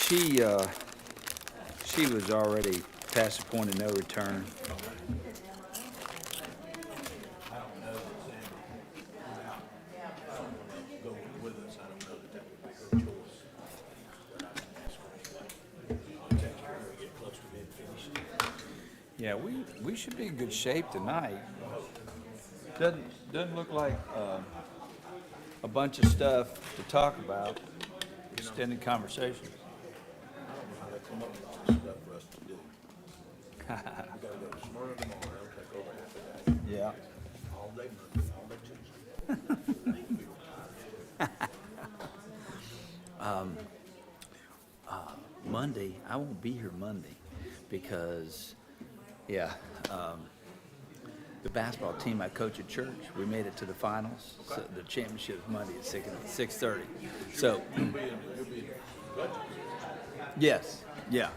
She was already past the point of no return. Yeah, we should be in good shape tonight. Doesn't look like a bunch of stuff to talk about. Extended conversation. Yeah. Monday, I won't be here Monday because, yeah, the basketball team I coach at church, we made it to the finals. So the championship is Monday at 6:30. So, yes, yeah.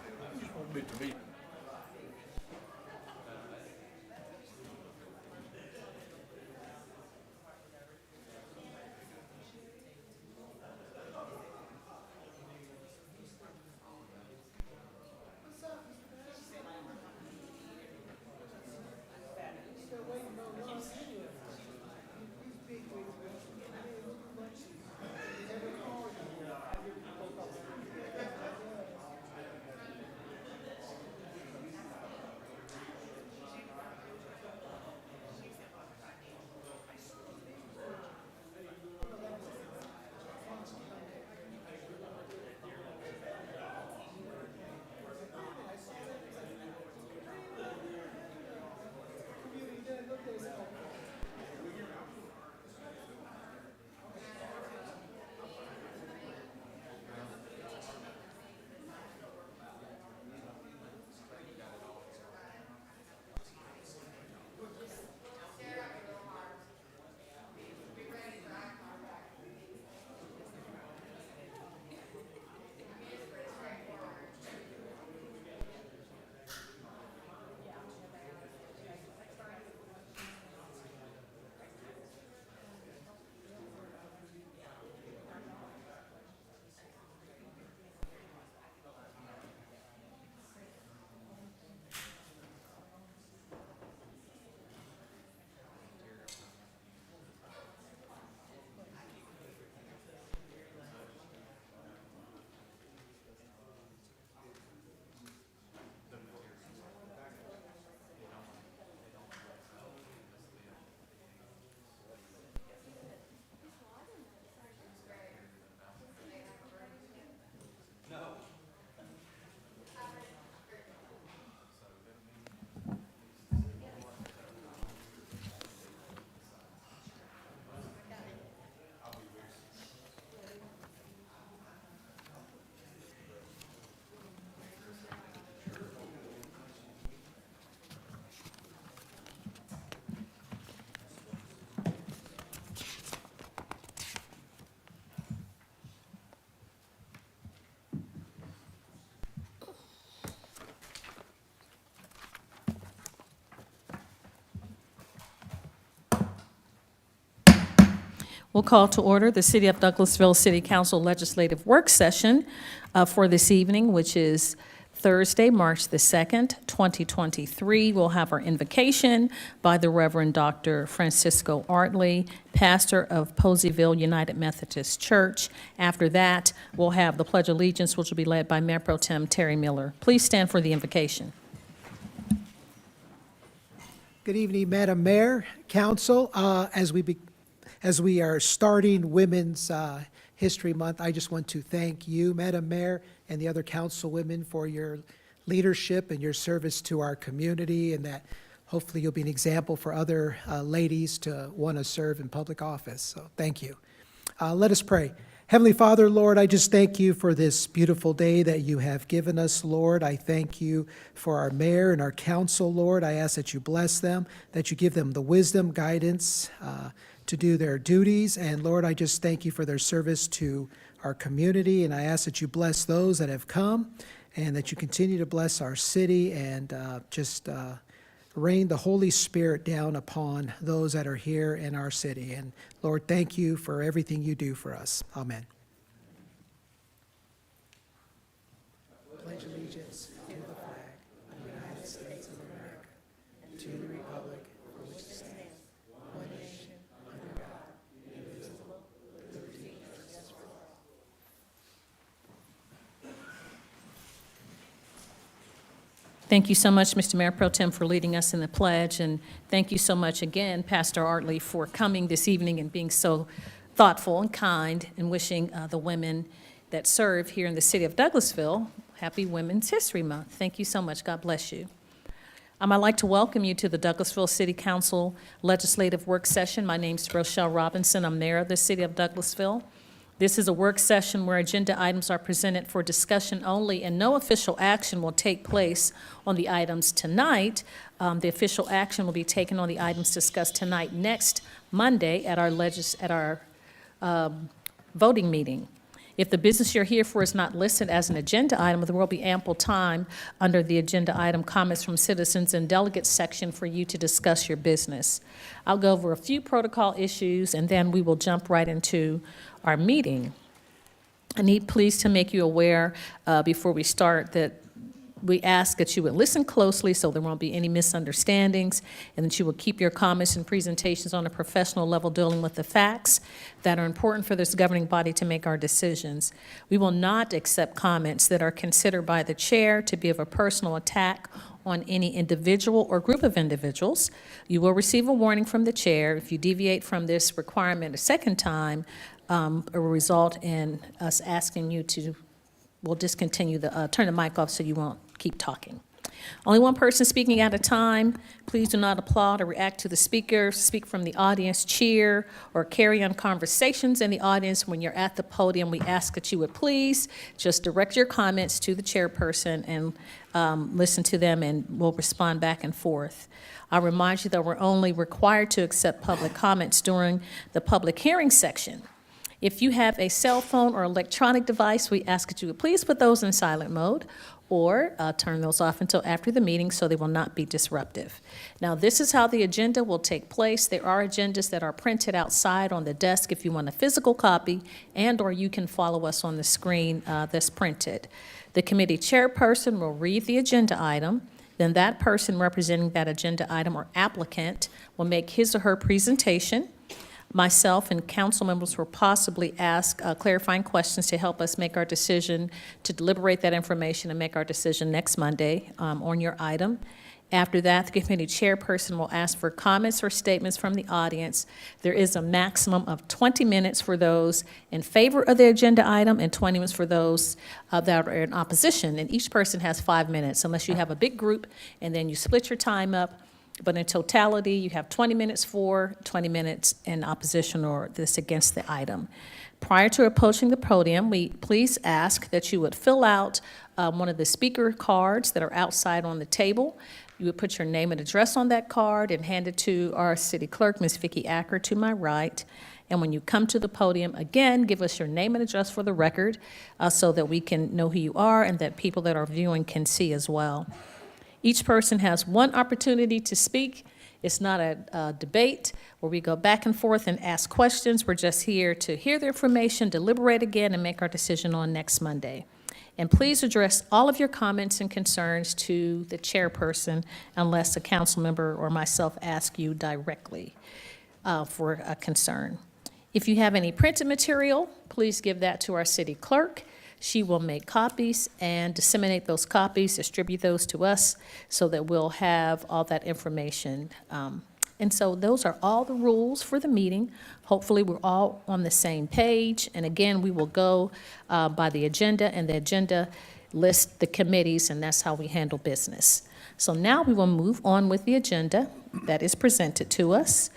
We'll call to order the City of Douglasville City Council Legislative Work Session for this evening, which is Thursday, March the 2nd, 2023. We'll have our invocation by the Reverend Dr. Francisco Artley, pastor of Poseyville United Methodist Church. After that, we'll have the Pledge of Allegiance, which will be led by Mayor Pro Tem Terry Miller. Please stand for the invocation. Good evening, Madam Mayor, Council. As we are starting Women's History Month, I just want to thank you, Madam Mayor, and the other councilwomen for your leadership and your service to our community, and that hopefully you'll be an example for other ladies to want to serve in public office. So thank you. Let us pray. Heavenly Father, Lord, I just thank you for this beautiful day that you have given us, Lord. I thank you for our mayor and our council, Lord. I ask that you bless them, that you give them the wisdom, guidance to do their duties. And Lord, I just thank you for their service to our community. And I ask that you bless those that have come and that you continue to bless our city and rain the Holy Spirit down upon those that are here in our city. And Lord, thank you for everything you do for us. Amen. Thank you so much, Mr. Mayor Pro Tem, for leading us in the pledge, and thank you so much again, Pastor Artley, for coming this evening and being so thoughtful and kind and wishing the women that serve here in the city of Douglasville happy Women's History Month. Thank you so much. God bless you. I'd like to welcome you to the Douglasville City Council Legislative Work Session. My name is Rochelle Robinson. I'm mayor of the city of Douglasville. This is a work session where agenda items are presented for discussion only, and no official action will take place on the items tonight. The official action will be taken on the items discussed tonight next Monday at our voting meeting. If the business you're here for is not listed as an agenda item, there will be ample time under the agenda item comments from citizens and delegates section for you to discuss your business. I'll go over a few protocol issues, and then we will jump right into our meeting. I need please to make you aware before we start that we ask that you would listen closely so there won't be any misunderstandings, and that you will keep your comments and presentations on a professional level dealing with the facts that are important for this governing body to make our decisions. We will not accept comments that are considered by the chair to be of a personal attack on any individual or group of individuals. You will receive a warning from the chair. If you deviate from this requirement a second time, it will result in us asking you to, we'll discontinue turn the mic off so you won't keep talking. Only one person speaking at a time. Please do not applaud or react to the speaker. Speak from the audience, cheer, or carry on conversations in the audience. When you're at the podium, we ask that you would please just direct your comments to the chairperson and listen to them, and we'll respond back and forth. I'll remind you that we're only required to accept public comments during the public hearing section. If you have a cell phone or electronic device, we ask that you would please put those in silent mode or turn those off until after the meeting so they will not be disruptive. Now, this is how the agenda will take place. There are agendas that are printed outside on the desk if you want a physical copy, and or you can follow us on the screen that's printed. The committee chairperson will read the agenda item. Then that person representing that agenda item or applicant will make his or her presentation. Myself and council members will possibly ask clarifying questions to help us make our decision, to deliberate that information and make our decision next Monday on your item. After that, the committee chairperson will ask for comments or statements from the audience. There is a maximum of 20 minutes for those in favor of the agenda item and 20 minutes for those that are in opposition. And each person has 5 minutes, unless you have a big group and then you split your time up. But in totality, you have 20 minutes for, 20 minutes in opposition or this against the item. Prior to approaching the podium, we please ask that you would fill out one of the speaker cards that are outside on the table. You would put your name and address on that card and hand it to our city clerk, Ms. Vicki Acker, to my right. And when you come to the podium, again, give us your name and address for the record so that we can know who you are and that people that are viewing can see as well. Each person has one opportunity to speak. It's not a debate where we go back and forth and ask questions. We're just here to hear the information, deliberate again, and make our decision on next Monday. And please address all of your comments and concerns to the chairperson unless a council member or myself ask you directly for a concern. If you have any printed material, please give that to our city clerk. She will make copies and disseminate those copies, distribute those to us so that we'll have all that information. And so those are all the rules for the meeting. Hopefully, we're all on the same page. And again, we will go by the agenda, and the agenda lists the committees, and that's how we handle business. So now we will move on with the agenda that is presented to us.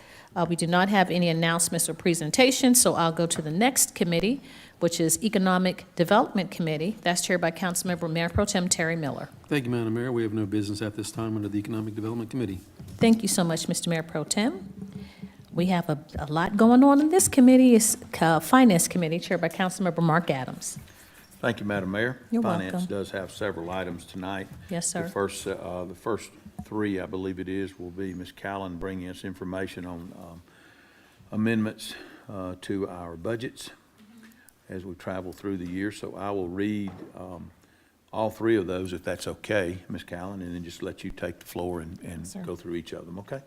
We do not have any announcements or presentations, so I'll go to the next committee, which is Economic Development Committee. That's chaired by Councilmember Mayor Pro Tem Terry Miller. Thank you, Madam Mayor. We have no business at this time under the Economic Development Committee. Thank you so much, Mr. Mayor Pro Tem. We have a lot going on in this committee. It's Finance Committee, chaired by Councilmember Mark Adams. Thank you, Madam Mayor. You're Finance welcome. does have several items tonight. Yes, sir. The first three, I believe it is, will be Ms. Callen bringing us information on amendments to our budgets as we travel through the year. So I will read all three of those, if that's okay, Ms. Callen, and then just let you take the floor and go through each of them, okay?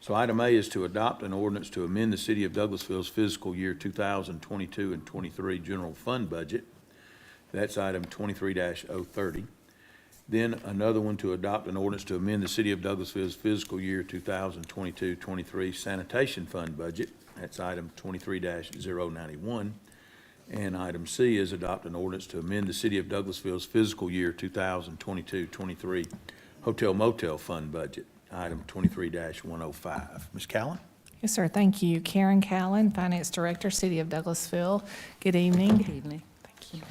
So item A is to adopt an ordinance to amend the City of Douglasville's fiscal year 2022 and 23 general fund budget. That's item 23-030. Then another one to adopt an ordinance to amend the City of Douglasville's fiscal year 2022-23 sanitation fund budget. That's item 23-091. And item C is adopt an ordinance to amend the City of Douglasville's fiscal year 2022-23 hotel motel fund budget, item 23-105. Ms. Callen? Yes, sir. Thank you. Karen Callen, Finance Director, City of Douglasville. Good evening. Good evening. Thank you.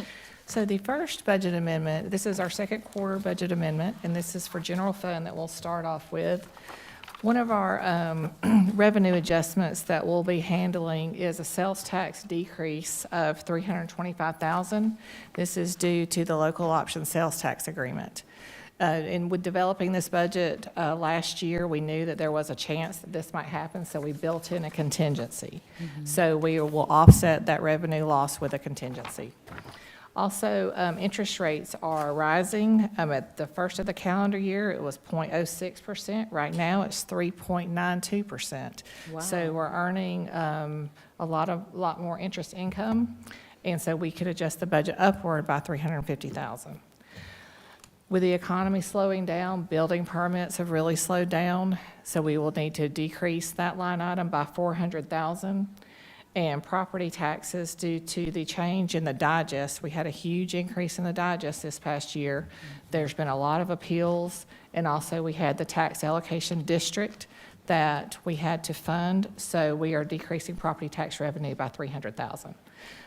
So the first budget amendment, this is our second quarter budget amendment, and this is for general fund that we'll start off with. One of our revenue adjustments that we'll be handling is a sales tax decrease of $325,000. This is due to the local option sales tax agreement. And with developing this budget last year, we knew that there was a chance that this might happen, so we built in a contingency. So we will offset that revenue loss with a contingency. Also, interest rates are rising. At the first of the calendar year, it was 0.06%. Right now, it's 3.92%. Wow. So we're earning a lot more interest income, and so we could adjust the budget upward by $350,000. With the economy slowing down, building permits have really slowed down, so we will need to decrease that line item by $400,000. And property taxes, due to the change in the digest, we had a huge increase in the digest this past year. There's been a lot of appeals, and also we had the tax allocation district that we had to fund, so we are decreasing property tax revenue by $300,000.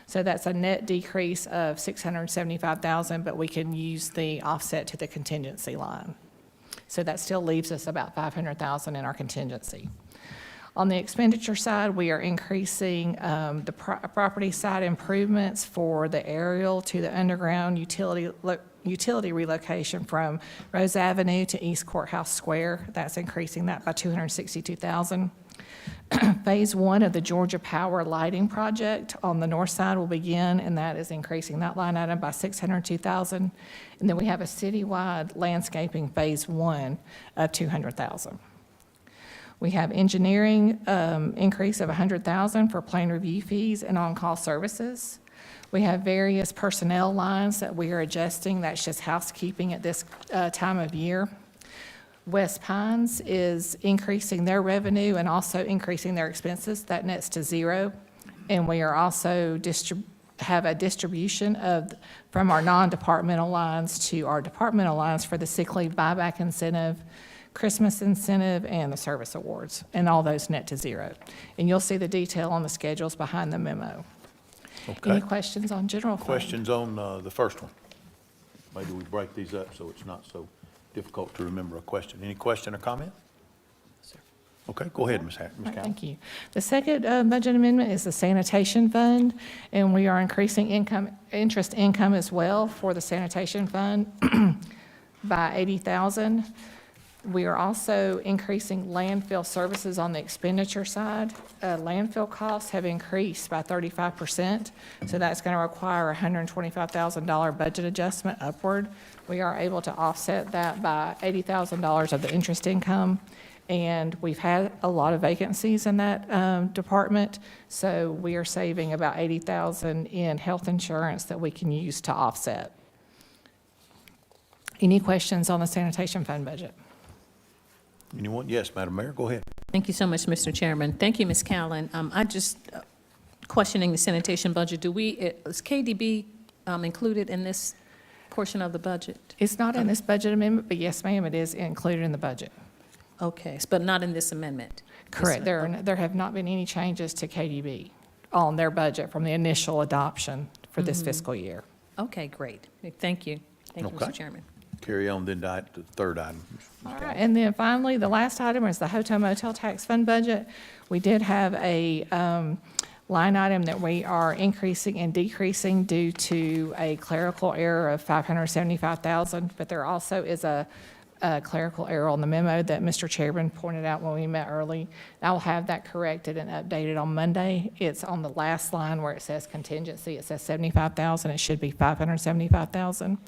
So that's a net decrease of $675,000, but we can use the offset to the contingency line. So that still leaves us about $500,000 in our contingency. On the expenditure side, we are increasing the property side improvements for the aerial to the underground utility relocation from Rose Avenue to East Courthouse Square. That's increasing that by $262,000. Phase 1 of the Georgia Power Lighting Project on the north side will begin, and that is increasing that line item by $602,000. And then we have a citywide landscaping Phase 1 of $200,000. We have engineering increase of $100,000 for plan review fees and on-call services. We have various personnel lines that we are adjusting. That's just housekeeping at this time of year. West Pines is increasing their revenue and also increasing their expenses. That nets to zero. And we are also have a distribution from our non-departmental lines to our departmental lines for the sick leave buyback incentive, Christmas incentive, and the service awards, and all those net to zero. And you'll see the detail on the schedules behind the memo. Okay. Any questions on general fund? Questions on the first one? Maybe we break these up so it's not so difficult to remember a question. Any question or comment? Okay, go ahead, Ms. All right, Callen. thank you. The second budget amendment is the sanitation fund, and we are increasing interest income as well for the sanitation fund by $80,000. We are also increasing landfill services on the expenditure side. Landfill costs have increased by 35%, so that's going to require a $125,000 budget adjustment upward. We are able to offset that by $80,000 of the interest income, and we've had a lot of vacancies in that department, so we are saving about $80,000 in health insurance that we can use to offset. Any questions on the sanitation fund budget? Anyone? Yes, Madam Mayor, go ahead. Thank you so much, Mr. Chairman. Thank you, Ms. Callen. I just questioning the sanitation budget. Is KDB included in this portion of the budget? It's not in this budget amendment, but yes, ma'am, it is included in the budget. Okay, but not in this amendment? Correct. There have not been any changes to KDB on their budget from the initial adoption for this fiscal year. Okay, great. Thank you. Thank you, Okay. Mr. Chairman. Carry on then to the third item. All right, and then finally, the last item is the hotel motel tax fund budget. We did have a line item that we are increasing and decreasing due to a clerical error of $575,000, but there also is a clerical error on the memo that Mr. Chairman pointed out when we met early. I will have that corrected and updated on Monday. It's on the last line where it says contingency. It says $75,000. It should be $575,000.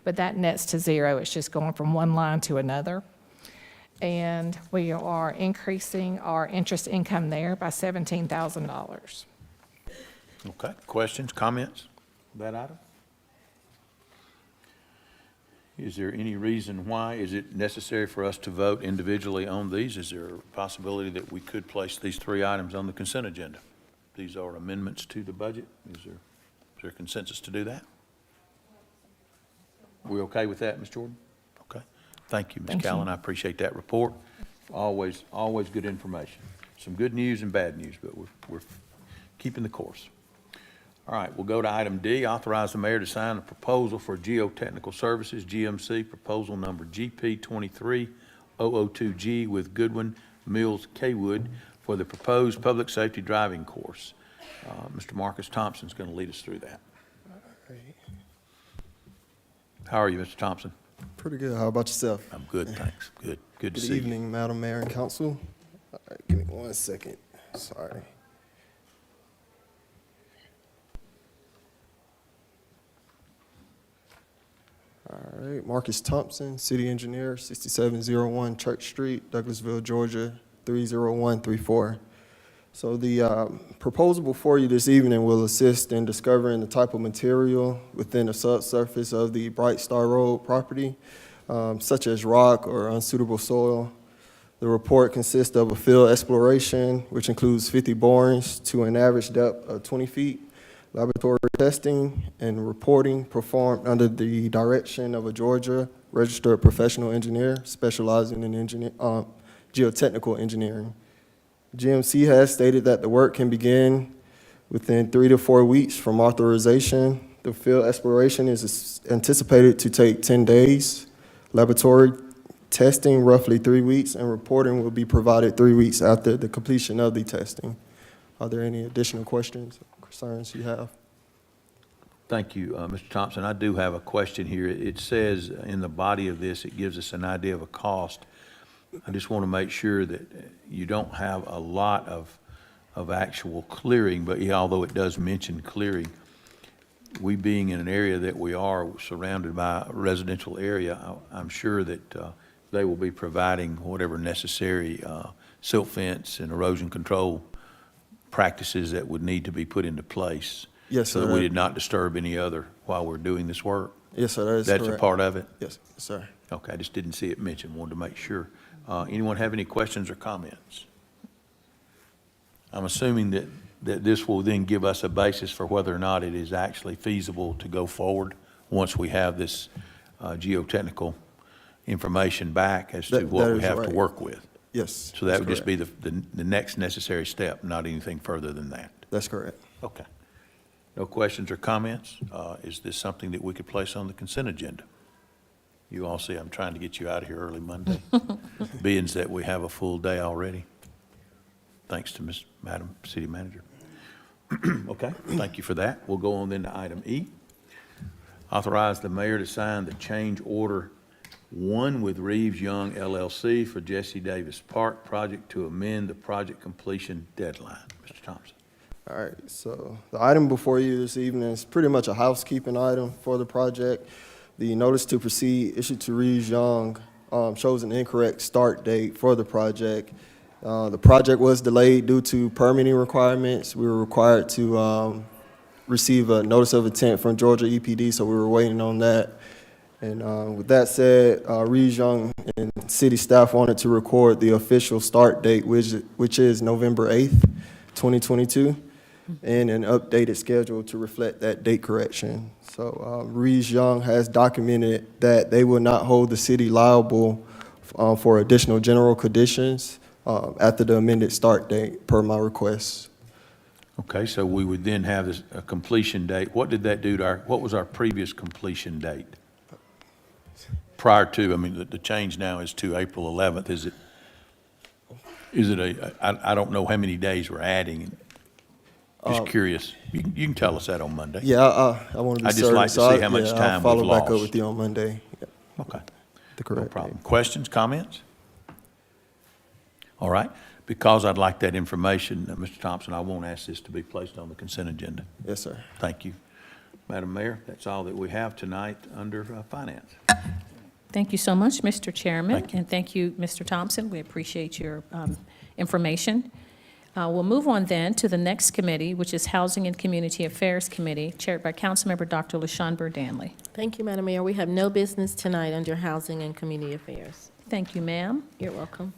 But that nets to zero. It's just going from one line to another. And we are increasing our interest income there by $17,000. Okay, questions, comments, on that item? Is there any reason why? Is it necessary for us to vote individually on these? Is there a possibility that we could place these three items on the consent agenda? These are amendments to the budget. Is there consensus to do that? We okay with that, Ms. Jordan? Okay. Thank you, Ms. Thank you. Callen. I appreciate that report. Always good information. Some good news and bad news, but we're keeping the course. All right, we'll go to item D, authorize the mayor to sign a proposal for geotechnical services, GMC, proposal number GP 23002G with Goodwin Mills Kaywood for the proposed public safety driving course. Mr. Marcus Thompson's going to lead us through that. How are you, Mr. Thompson? Pretty good. How about yourself? I'm good, thanks. Good to Good see you. evening, Madam Mayor and Council. All right, give me 1 second. Sorry. All right, Marcus Thompson, City Engineer, 6701 Church Street, Douglasville, Georgia, 30134. So the proposal before you this evening will assist in discovering the type of material within the subsurface of the Bright Star Road property, such as rock or unsuitable soil. The report consists of a field exploration, which includes 50 borings to an average depth of 20 feet, laboratory testing and reporting performed under the direction of a Georgia registered professional engineer specializing in geotechnical engineering. GMC has stated that the work can begin within 3 to 4 weeks from authorization. The field exploration is anticipated to take 10 days. Laboratory testing roughly 3 weeks, and reporting will be provided 3 weeks after the completion of the testing. Are there any additional questions or concerns you have? Thank you, Mr. Thompson. I do have a question here. It says in the body of this, it gives us an idea of a cost. I just want to make sure that you don't have a lot of actual clearing, but yeah, although it does mention clearing, we being in an area that we are surrounded by a residential area, I'm sure that they will be providing whatever necessary silt fence and erosion control practices that would need to be put into place. Yes, So that sir. we did not disturb any other while we're doing this work. Yes, sir, that is correct. That's a part of it? Yes, sir. Okay, I just didn't see it mentioned, wanted to make sure. Anyone have any questions or comments? I'm assuming that this will then give us a basis for whether or not it is actually feasible to go forward once we have this geotechnical information back as to That what we is have to right. work with. Yes. So that that's would just correct. be the next necessary step, not anything further than that. That's correct. Okay. No questions or comments? Is this something that we could place on the consent agenda? You all see I'm trying to get you out of here early Monday, being that we have a full day already. Thanks to Madam City Manager. Okay, thank you for that. We'll go on then to item E. Authorize the mayor to sign the change order 1 with Reeves Young LLC for Jesse Davis Park project to amend the project completion deadline. Mr. Thompson. All right, so the item before you this evening is pretty much a housekeeping item for the project. The notice to proceed issued to Reeves Young shows an incorrect start date for the project. The project was delayed due to permitting requirements. We were required to receive a notice of intent from Georgia EPD, so we were waiting on that. And with that said, Reeves Young and city staff wanted to record the official start date, which is November 8th, 2022, and an updated schedule to reflect that date correction. So Reeves Young has documented that they will not hold the city liable for additional general conditions after the amended start date, per my request. Okay, so we would then have this, a completion date. What did that do to what was our previous completion date? Prior to, I mean, the change now is to April 11th. Is it I don't know how many days we're adding. Just curious. You can tell us that on Monday. Yeah, I want to be I'd just certain. like to so see how much yeah, time I'll follow we've back up lost. with you on Monday. Yeah, Okay, the no correct problem. date. Questions, comments? All right, because I'd like that information, Mr. Thompson, I won't ask this to be placed on the consent agenda. Yes, sir. Thank you. Madam Mayor, that's all that we have tonight under finance. Thank you so much, Mr. Chairman. Thank you. And thank you, Mr. Thompson. We appreciate your information. We'll move on then to the next committee, which is Housing and Community Affairs Committee, chaired by Councilmember Dr. LaShawn Danley. Thank you, Madam Mayor. We have no business tonight under Housing and Community Affairs. Thank you, ma'am. You're welcome.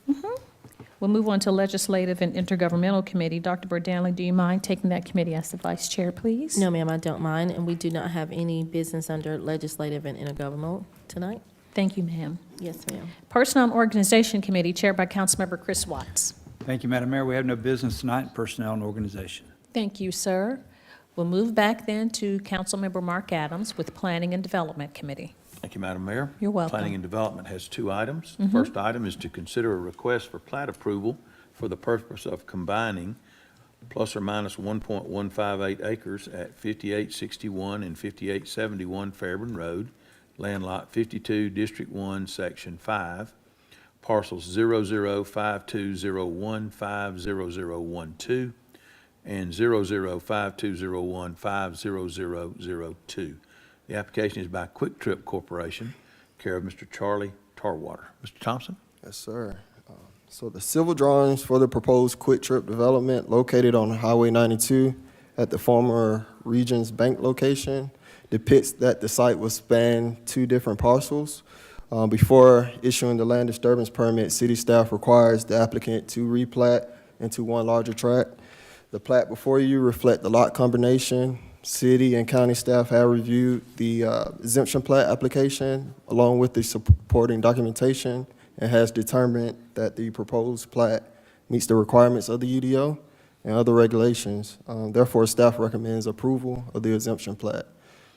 We'll move on to Legislative and Intergovernmental Committee. Dr. Danley, do you mind taking that committee as the vice chair, please? No, ma'am, I don't mind, and we do not have any business under Legislative and Intergovernmental tonight. Thank you, ma'am. Yes, ma'am. Personnel and Organization Committee, chaired by Councilmember Chris Watts. Thank you, Madam Mayor. We have no business tonight in Personnel and Organization. Thank you, sir. We'll move back then to Councilmember Mark Adams with Planning and Development Committee. Thank you, Madam Mayor. You're welcome. Planning and Development has two items. The first item is to consider a request for plat approval for the purpose of combining plus or minus 1.158 acres at 5861 and 5871 Fairburn Road, land lot 52, District 1, Section 5, parcels 005201500012 and 005201500002. The application is by Quick Trip Corporation, care of Mr. Charlie Tarwater. Mr. Thompson? Yes, sir. So the civil drawings for the proposed Quick Trip development located on Highway 92 at the former Regions Bank location depicts that the site will span two different parcels. Before issuing the land disturbance permit, city staff requires the applicant to replat into one larger tract. The plat before you reflect the lot combination. City and county staff have reviewed the exemption plat application along with the supporting documentation and has determined that the proposed plat meets the requirements of the UDO and other regulations. Therefore, staff recommends approval of the exemption plat.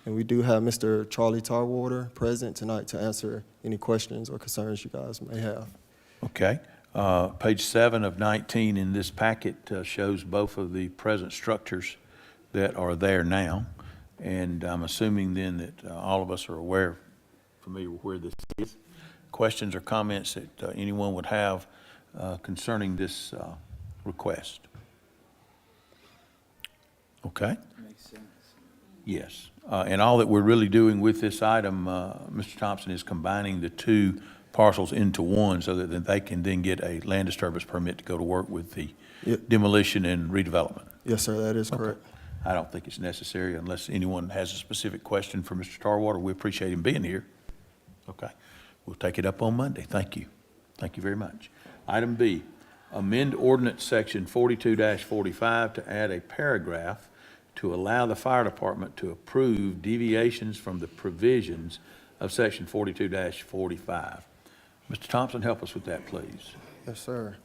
And we do have Mr. Charlie Tarwater present tonight to answer any questions or concerns you guys may have. Okay. Page 7 of 19 in this packet shows both of the present structures that are there now. And I'm assuming then that all of us are familiar with where this is. Questions or comments that anyone would have concerning this request? Okay? Makes sense. Yes. And all that we're really doing with this item, Mr. Thompson, is combining the two parcels into one so that they can then get a land disturbance permit to go to work with the Yep. demolition and redevelopment. Yes, sir, that is correct. I don't think it's necessary unless anyone has a specific question for Mr. Tarwater. We appreciate him being here. Okay. We'll take it up on Monday. Thank you. Thank you very much. Item B, amend ordinance section 42-45 to add a paragraph to allow the fire department to approve deviations from the provisions of section 42-45. Mr. Thompson, help us with that, please. Yes, sir.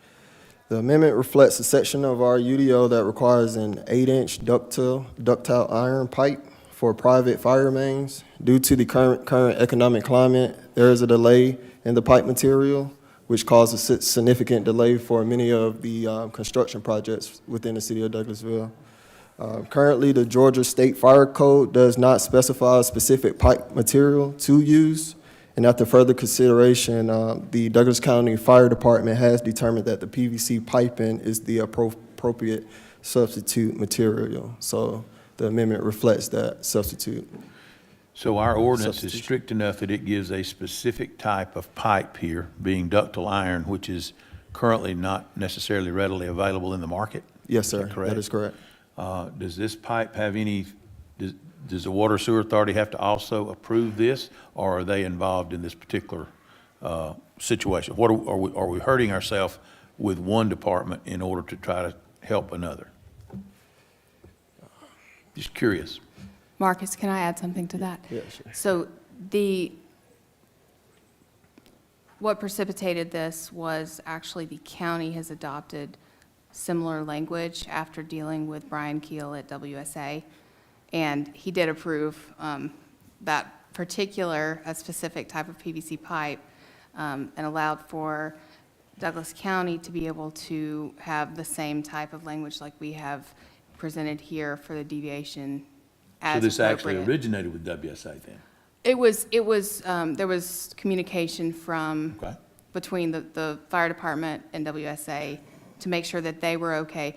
The amendment reflects a section of our UDO that requires an 8-inch ductile iron pipe for private fire mains. Due to the current economic climate, there is a delay in the pipe material, which causes a significant delay for many of the construction projects within the city of Douglasville. Currently, the Georgia State Fire Code does not specify a specific pipe material to use. And after further consideration, the Douglas County Fire Department has determined that the PVC piping is the appropriate substitute material. So the amendment reflects that substitute. So our ordinance is Substitution. strict enough that it gives a specific type of pipe here, being ductile iron, which is currently not necessarily readily available in the market? Yes, sir, Is that correct? that is correct. Does this pipe have does the Water Sewer Authority have to also approve this, or are they involved in this particular situation? What are we hurting ourselves with one department in order to try to help another? Just curious. Marcus, can I add something to that? Yeah, sure. So what precipitated this was actually the county has adopted similar language after dealing with Brian Keel at WSA. And he did approve that particular, a specific type of PVC pipe and allowed for Douglas County to be able to have the same type of language like we have presented here for the deviation as So this actually appropriate. originated with WSA then? It was, there was communication from, Okay. between the fire department and WSA to make sure that they were okay.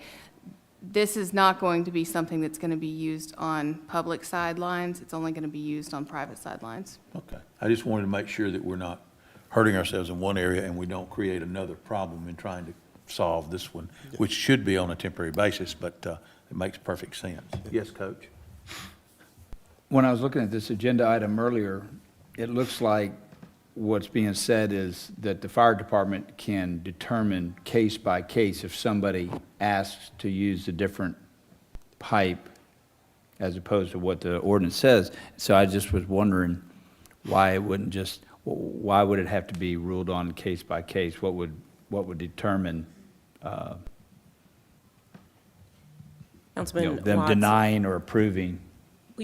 This is not going to be something that's going to be used on public sidelines. It's only going to be used on private sidelines. Okay. I just wanted to make sure that we're not hurting ourselves in one area and we don't create another problem in trying to solve this one, which should be on a temporary basis, but it makes perfect sense. Yes, Coach? When I was looking at this agenda item earlier, it looks like what's being said is that the fire department can determine case by case if somebody asks to use a different pipe as opposed to what the ordinance says. So I just was wondering why it wouldn't just, why would it have to be ruled on case by case? What would determine, Councilman them Watts, denying or approving?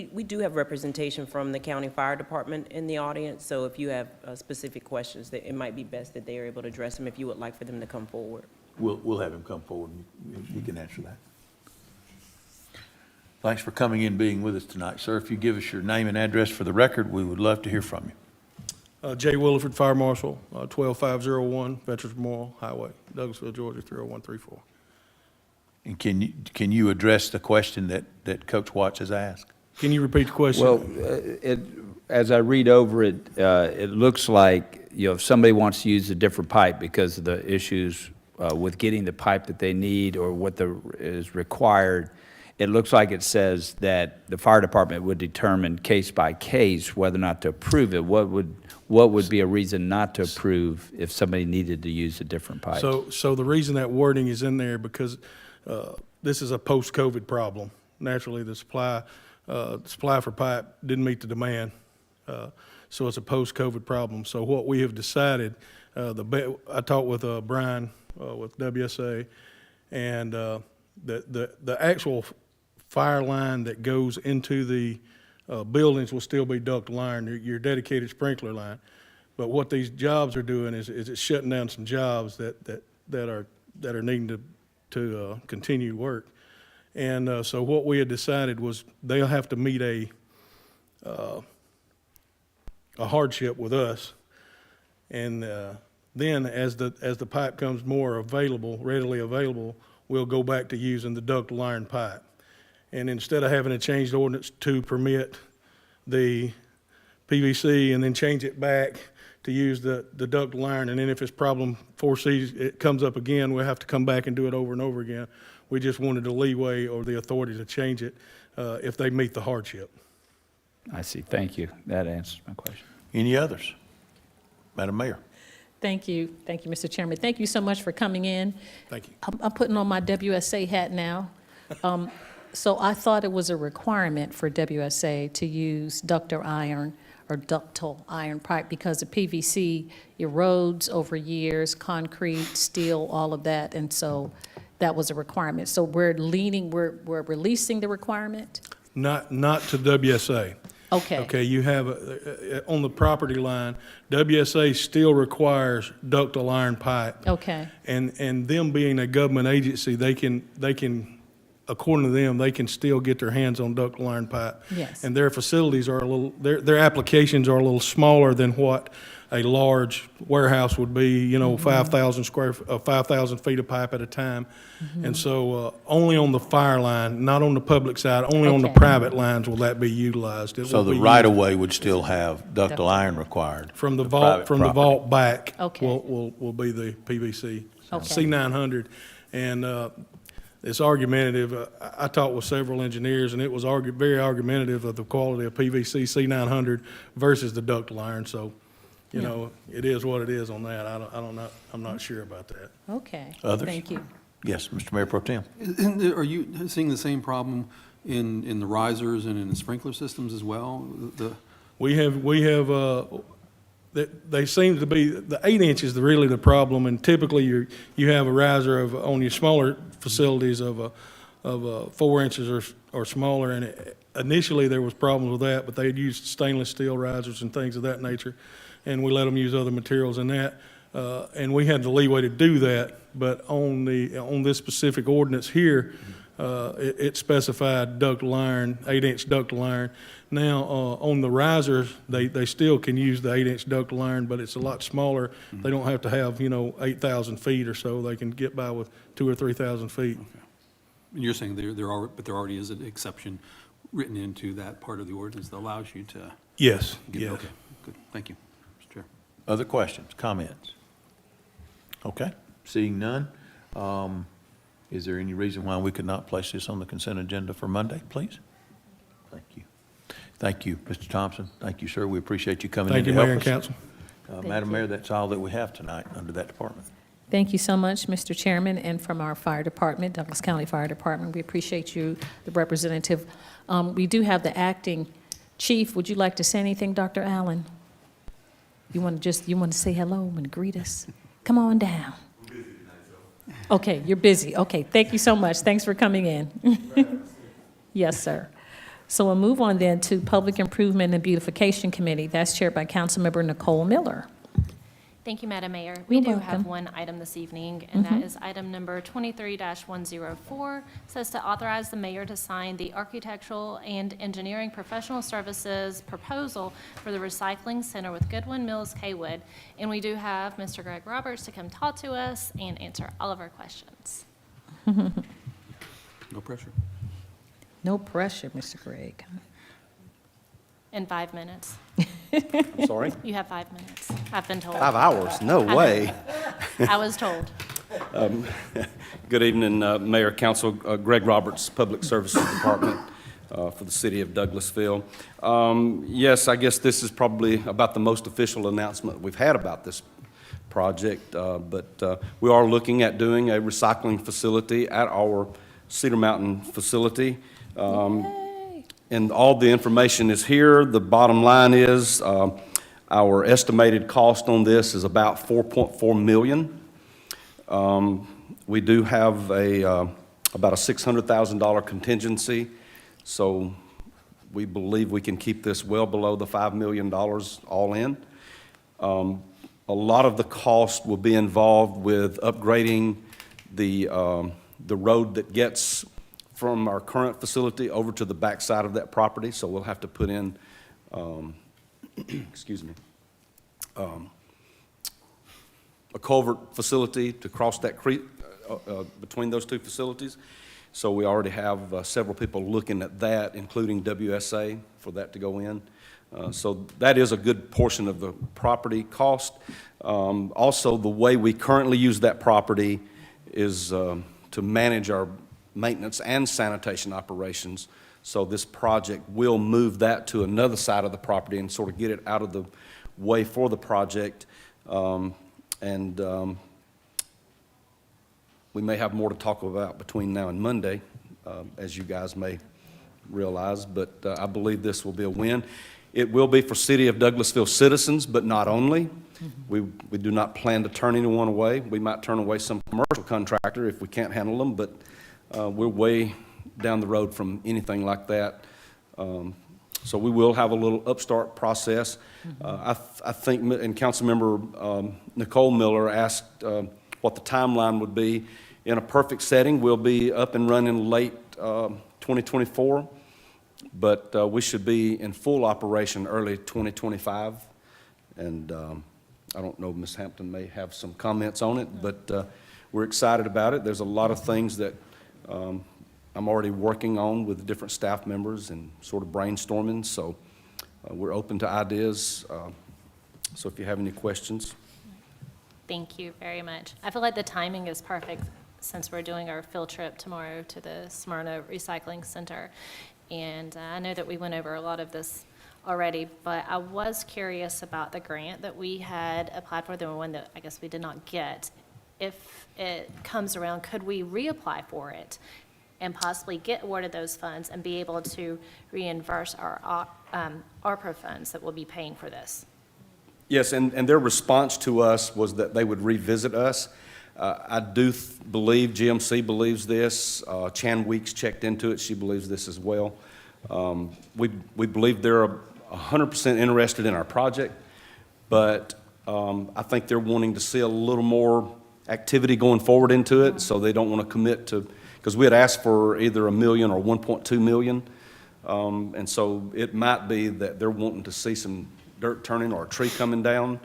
we do have representation from the county fire department in the audience, so if you have specific questions, that it might be best that they are able to address them if you would like for them to come forward. We'll have him come forward, and he can answer that. Thanks for coming in, being with us tonight, sir. If you give us your name and address for the record, we would love to hear from you. Jay Williford, Fire Marshal, 12501 Veterans Memorial Highway, Douglasville, Georgia, 30134. And can you address the question that Coach Watts has asked? Can you repeat the question? Well, as I read over it, it looks like, if somebody wants to use a different pipe because of the issues with getting the pipe that they need or what is required, it looks like it says that the fire department would determine case by case whether or not to approve it. What would be a reason not to approve if somebody needed to use a different pipe? So the reason that wording is in there, because this is a post-COVID problem. Naturally, the supply for pipe didn't meet the demand, so it's a post-COVID problem. So what we have decided, I talked with Brian with WSA, and the actual fire line that goes into the buildings will still be ductile iron, your dedicated sprinkler line. But what these jobs are doing is it's shutting down some jobs that are needing to continue work. And so what we had decided was they'll have to meet a hardship with us. And then as the pipe comes more available, readily available, we'll go back to using the ductile iron pipe. And instead of having to change the ordinance to permit the PVC and then change it back to use the ductile iron, and then if it's problem foresees, it comes up again, we'll have to come back and do it over and over again. We just wanted the leeway or the authority to change it if they meet the hardship. I see. Thank you. That answers my question. Any others? Madam Mayor? Thank you. Thank you, Mr. Chairman. Thank you so much for coming in. Thank you. I'm putting on my WSA hat now. So I thought it was a requirement for WSA to use ductile iron pipe because of PVC erodes over years, concrete, steel, all of that, and so that was a requirement. So we're releasing the requirement? Not to WSA. Okay. Okay, you have, on the property line, WSA still requires ductile iron pipe. Okay. And them being a government agency, they can, according to them, they can still get their hands on ductile iron pipe. Yes. And their facilities are their applications are a little smaller than what a large warehouse would be, 5,000 feet of pipe at a time. And so, only on the fire line, not on the public side, only on the Okay. private lines will that be utilized. It So will the be right-of-way would still have ductile iron required? from the private vault, property. back. Okay. Will be the PVC. Okay. C900. And, it's argumentative. I talked with several engineers, and it was very argumentative of the quality of PVC C900 versus the ductile iron. So, it is what it is on that. I'm not sure about that. Okay. Others? Thank you. Yes, Mr. Mayor Pro Tem. Are you seeing the same problem in the risers and in the sprinkler systems as well? We have, they seem to be, the 8 inch is really the problem, and typically you have a riser on your smaller facilities of 4 inches or smaller, and initially there was problems with that, but they had used stainless steel risers and things of that nature, and we let them use other materials in that, and we had the leeway to do that, but on this specific ordinance here, it specified ductile iron, 8 inch ductile iron. Now, on the risers, they still can use the 8 inch ductile iron, but it's a lot smaller. They don't have to have, 8,000 feet or so. They can get by with 2,000 or 3,000 feet. And you're saying there already is an exception written into that part of the ordinance that allows you to Yes, get, yes. okay, good, thank you, Mr. Chair. Other questions, comments? Okay, seeing none, Is there any reason why we could not place this on the consent agenda for Monday, please? Thank you. Thank you, Mr. Thompson. Thank you, sir. We appreciate you coming in Thank to you, help Mayor and us. Council. Madam Mayor, that's all that we have tonight under that department. Thank you so much, Mr. Chairman, and from our fire department, Douglas County Fire Department, we appreciate you, the representative. We do have the acting chief. Would you like to say anything, Dr. Allen? You want to say hello and greet us? Come on down. Okay, you're busy. Okay, thank you so much. Thanks for coming in. Yes, sir. So we'll move on then to Public Improvement and Beautification Committee. That's chaired by Councilmember Nicole Miller. Thank you, Madam Mayor. We You're do welcome. have one item this evening, and that is item number 23-104. Says to authorize the mayor to sign the architectural and engineering professional services proposal for the recycling center with Goodwin Mills Kaywood. And we do have Mr. Greg Roberts to come talk to us and answer all of our questions. No pressure. No pressure, Mr. Gregg. In 5 minutes. I'm sorry? You have 5 minutes, I've been told. 5 hours? No way. I was told. Good evening, Mayor, Council. Greg Roberts, Public Services Department for the city of Douglasville. Yes, I guess this is probably about the most official announcement we've had about this project, but we are looking at doing a recycling facility at our Cedar Mountain facility. And all the information is here. The bottom line is our estimated cost on this is about $4.4 million. We do have about a $600,000 contingency, so we believe we can keep this well below the $5 million all in. A lot of the cost will be involved with upgrading the road that gets from our current facility over to the backside of that property, so we'll have to put in, excuse me, a culvert facility to cross that creek between those two facilities. So we already have several people looking at that, including WSA, for that to go in. So that is a good portion of the property cost. Also, the way we currently use that property is to manage our maintenance and sanitation operations. So this project will move that to another side of the property and sort of get it out of the way for the project. We may have more to talk about between now and Monday, as you guys may realize, but I believe this will be a win. It will be for City of Douglasville citizens, but not only. We do not plan to turn anyone away. We might turn away some commercial contractor if we can't handle them, but we're way down the road from anything like that. So we will have a little upstart process. I think, and Councilmember Nicole Miller asked what the timeline would be. In a perfect setting, we'll be up and running late 2024, but we should be in full operation early 2025. And I don't know, Ms. Hampton may have some comments on it, but we're excited about it. There's a lot of things that I'm already working on with different staff members and sort of brainstorming, so we're open to ideas. So if you have any questions. Thank you very much. I feel like the timing is perfect since we're doing our field trip tomorrow to the Smyrna Recycling Center. And I know that we went over a lot of this already, but I was curious about the grant that we had applied for, the one that I guess we did not get. If it comes around, could we reapply for it and possibly get awarded those funds and be able to reimburse our ARPA funds that will be paying for this? Yes, and their response to us was that they would revisit us. I do believe, GMC believes this. Chan Weeks checked into it. She believes this as well. We believe they're 100% interested in our project, but I think they're wanting to see a little more activity going forward into it, so they don't want to commit to, because we had asked for either $1 million or $1.2 million, and so it might be that they're wanting to see some dirt turning or a tree coming down,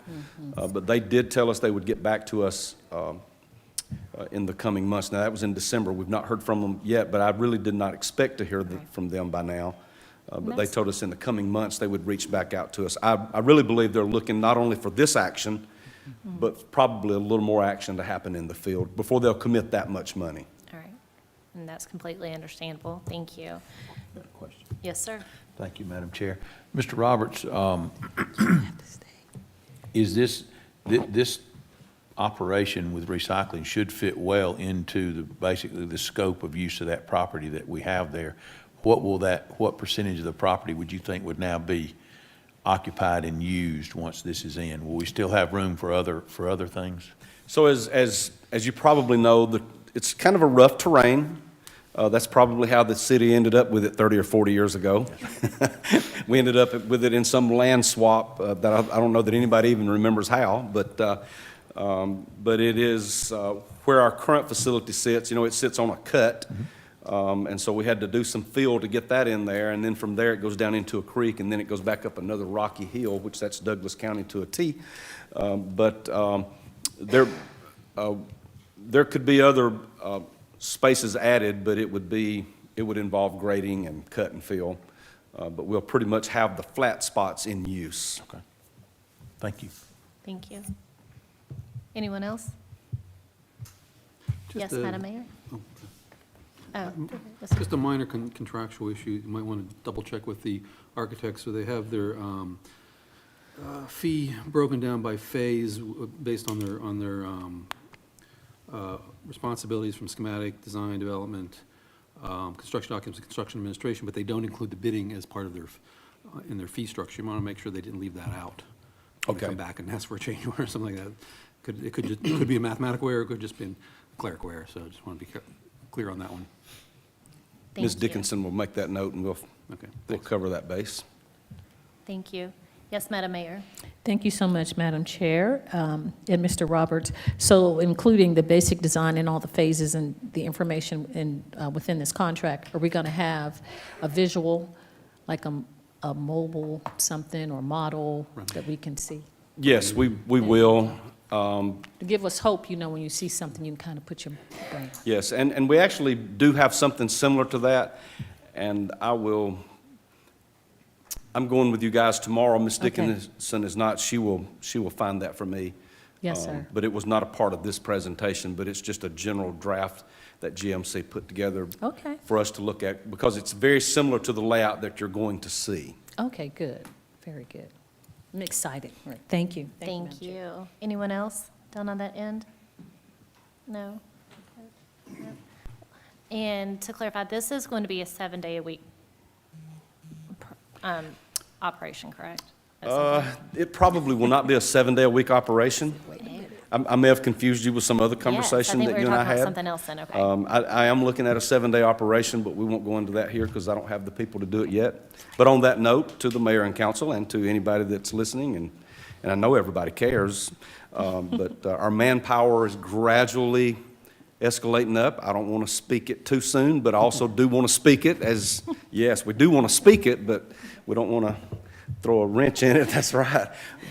but they did tell us they would get back to us in the coming months. Now, that was in December. We've not heard from them yet, but I really did not expect to hear from them by now. But they told us in the coming months they would reach back out to us. I really believe they're looking not only for this action, but probably a little more action to happen in the field before they'll commit that much money. All right, and that's completely understandable. Thank you. Question. Yes, sir. Thank you, Madam Chair. Mr. Roberts, is this operation with recycling should fit well into basically the scope of use of that property that we have there? What percentage of the property would you think would now be occupied and used once this is in? Will we still have room for other things? So as you probably know, it's kind of a rough terrain. That's probably how the city ended up with it 30 or 40 years ago. We ended up with it in some land swap that I don't know that anybody even remembers how, but it is where our current facility sits. You know, it sits on a cut, and so we had to do some fill to get that in there, and then from there it goes down into a creek, and then it goes back up another rocky hill, which that's Douglas County to a T. There could be other spaces added, but it would involve grading and cut and fill. But we'll pretty much have the flat spots in use. Okay. Thank you. Thank you. Anyone else? Just Yes, a- Madam Mayor? Oh, Just a minor contractual issue. You might want to double check with the architects, so they have their fee broken down by phase based on their responsibilities from schematic, design, development, construction documents, and construction administration, but they don't include the bidding as part of their, in their fee structure. You want to make sure they didn't leave that out. When they Okay. come back and ask for a change order or something like that. It could be a mathematical error, it could just be a clerical error, so I just want to be clear on that one. thank Ms. you. Dickinson will make that note, and we'll Okay, we'll thanks. cover that base. Thank you. Yes, Madam Mayor? Thank you so much, Madam Chair, and Mr. Roberts. So including the basic design and all the phases and the information within this contract, are we going to have a visual, like a mobile something or model that we can see? Yes, we will. To give us hope, when you see something, you can kind of put your brain. Yes, and we actually do have something similar to that, and I'm going with you guys tomorrow. Ms. Okay. Dickinson is not. She will find that for me. Yes, sir. But it was not a part of this presentation, but it's just a general draft that GMC put together Okay. for us to look at, because it's very similar to the layout that you're going to see. Okay, good. Very good. I'm excited. All right, thank you. Thank Madam Chair. you. Anyone else down on that end? No? No. And to clarify, this is going to be a 7-day-a-week operation, correct? It probably will not be a 7-day-a-week operation. I may have confused you with some other conversation that you and I Yes, I think we were talking about had. something else then, okay. I am looking at a 7-day operation, but we won't go into that here because I don't have the people to do it yet. But on that note, to the mayor and council and to anybody that's listening, and I know everybody cares, but our manpower is gradually escalating up. I don't want to speak it too soon, but I also do want to speak it as, yes, we do want to speak it, but we don't want to throw a wrench in it, that's right.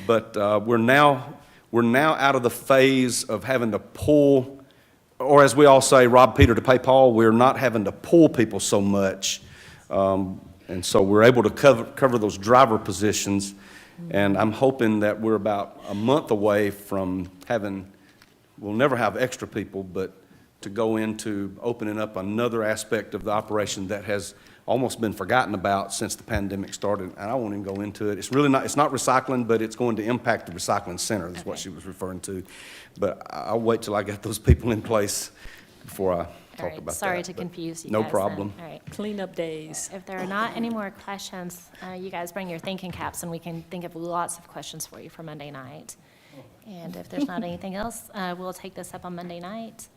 But we're now out of the phase of having to pull, or as we all say, rob Peter to pay Paul. We're not having to pull people so much. And so we're able to cover those driver positions. And I'm hoping that we're about a month away from we'll never have extra people, but to go into opening up another aspect of the operation that has almost been forgotten about since the pandemic started, and I won't even go into it. It's not recycling, but it's going to impact the recycling center, is what she was referring to. But I'll wait till I get those people in place before I All talk right, about that. sorry to but confuse you no guys then. problem. All right. Cleanup days. If there are not any more questions, you guys bring your thinking caps, and we can think of lots of questions for you for Monday night. And if there's not anything else, we'll take this up on Monday night.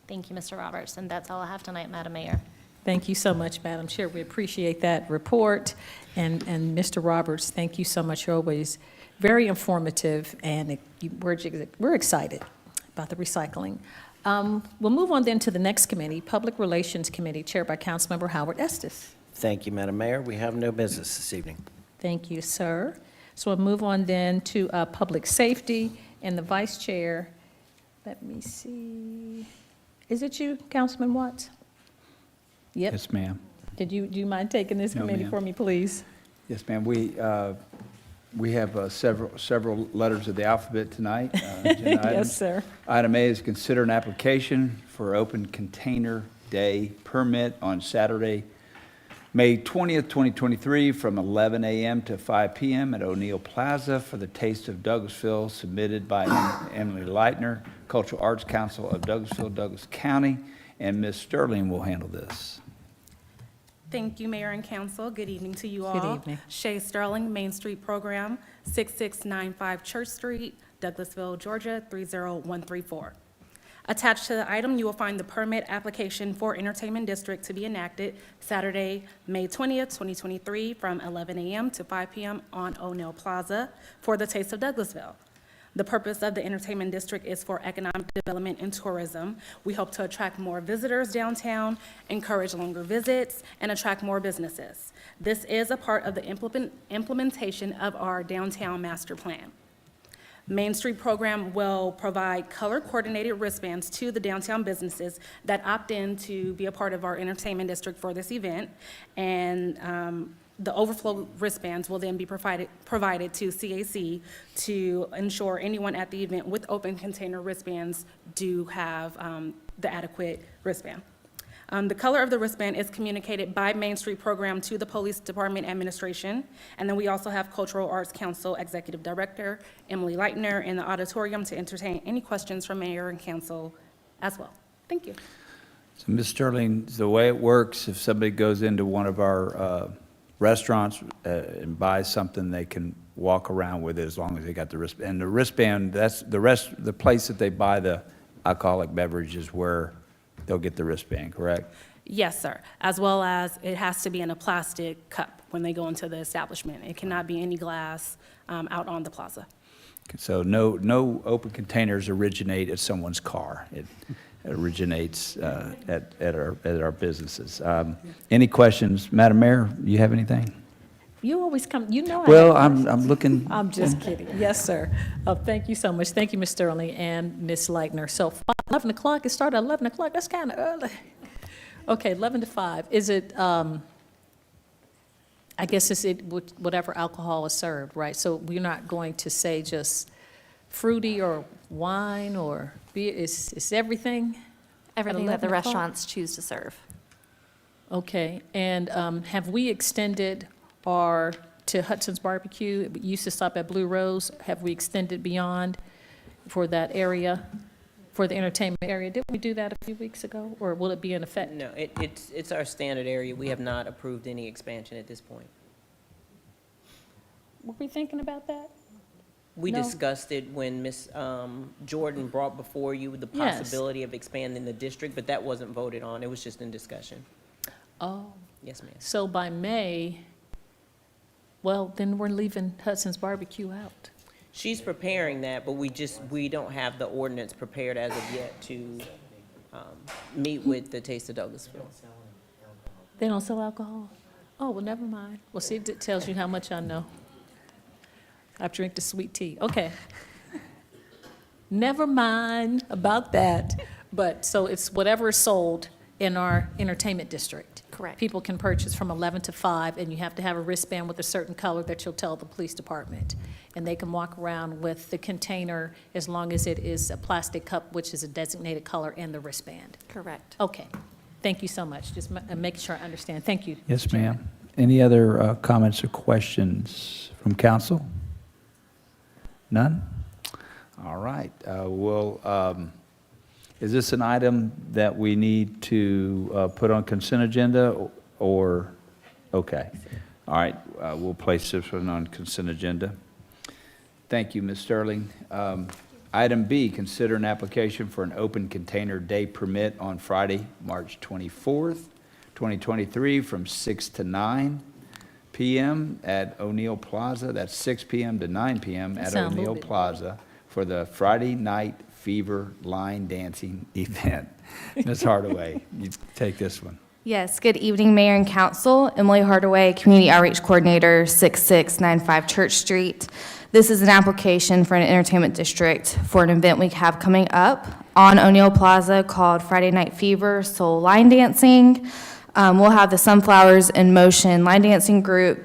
Thank you, Mr. Roberts, and that's all I have tonight, Madam Mayor. Thank you so much, Madam Chair. We appreciate that report. And Mr. Roberts, thank you so much. You're always very informative, and we're excited about the recycling. We'll move on then to the next committee, Public Relations Committee, chaired by Councilmember Howard Estes. Thank you, Madam Mayor. We have no business this evening. Thank you, sir. So we'll move on then to Public Safety and the Vice Chair. Let me see. Is it you, Councilman Watts? Yep. Yes, ma'am. Do you mind taking this No, committee ma'am. for me, please? Yes, ma'am. We, We have several letters of the alphabet tonight. Agenda items. Yes, sir. Item A is consider an application for open container day permit on Saturday, May 20th, 2023, from 11 a.m. to 5 p.m. at O'Neill Plaza for the Taste of Douglasville, submitted by Emily Leitner, Cultural Arts Council of Douglasville, Douglas County, and Ms. Sterling will handle this. Thank you, Mayor and Council. Good evening to you all. Good evening. Shay Sterling, Main Street Program, 6695 Church Street, Douglasville, Georgia, 30134. Attached to the item, you will find the permit application for Entertainment District to be enacted Saturday, May 20th, 2023, from 11 a.m. to 5 p.m. on O'Neill Plaza for the Taste of Douglasville. The purpose of the Entertainment District is for economic development and tourism. We hope to attract more visitors downtown, encourage longer visits, and attract more businesses. This is a part of the implementation of our downtown master plan. Main Street Program will provide color-coordinated wristbands to the downtown businesses that opt in to be a part of our Entertainment District for this event, and the overflow wristbands will then be provided to CAC to ensure anyone at the event with open container wristbands do have the adequate wristband. The color of the wristband is communicated by Main Street Program to the Police Department Administration, and then we also have Cultural Arts Council Executive Director Emily Leitner in the auditorium to entertain any questions from Mayor and Council as well. Thank you. So, Ms. Sterling, the way it works, if somebody goes into one of our restaurants and buys something, they can walk around with it as long as they got the wristband. And the wristband, that's the place that they buy the alcoholic beverages where they'll get the wristband, correct? Yes, sir. As well as it has to be in a plastic cup when they go into the establishment. It cannot be any glass out on the plaza. So no open containers originate at someone's car. It originates at our businesses. Any questions? Madam Mayor, you have anything? You always come, you know I have Well, questions. I'm looking. I'm just kidding. Yes, sir. Thank you so much. Thank you, Ms. Sterling and Ms. Leitner. So 11 o'clock, it started at 11 o'clock. That's kind of early. Okay, 11 to 5. Is it, I guess it's whatever alcohol is served, right? So we're not going to say just fruity or wine or beer. It's everything? Everything that 11 the o'clock? restaurants choose to serve. Okay, and have we extended to Hudson's Barbecue? It used to stop at Blue Rose. Have we extended beyond for that area, for the entertainment area? Didn't we do that a few weeks ago, or will it be in effect? No, it's our standard area. We have not approved any expansion at this point. Were we thinking about that? We No. discussed it when Ms. Jordan brought before you the Yes. possibility of expanding the district, but that wasn't voted on. It was just in discussion. Oh, Yes, ma'am. so by May, well, then we're leaving Hudson's Barbecue out. She's preparing that, but we don't have the ordinance prepared as of yet to meet with the Taste of Douglasville. They don't sell alcohol? Oh, well, never mind. Well, see, it tells you how much I know. I drink the sweet tea. Okay. Never mind about that. But, so it's whatever is sold in our entertainment district. Correct. People can purchase from 11 to 5, and you have to have a wristband with a certain color that you'll tell the police department. And they can walk around with the container as long as it is a plastic cup, which is a designated color, and the wristband. Correct. Okay. Thank you so much. Just making sure I understand. Thank you. Yes, ma'am. Any other comments or questions from council? None? All right. Is this an item that we need to put on consent agenda or, okay. All right, we'll place this one on consent agenda. Thank you, Ms. Sterling. Item B, consider an application for an open container day permit on Friday, March 24th, 2023, from 6 to 9 p.m. at O'Neill Plaza. That's 6 p.m. to 9 p.m. at Sound a little O'Neill bit- Plaza for the Friday Night Fever line dancing event. Ms. Hardaway, you take this one. Yes, good evening, Mayor and Council. Emily Hardaway, Community Outreach Coordinator, 6695 Church Street. This is an application for an entertainment district for an event we have coming up on O'Neill Plaza called Friday Night Fever Soul Line Dancing. We'll have the Sunflowers in Motion line dancing group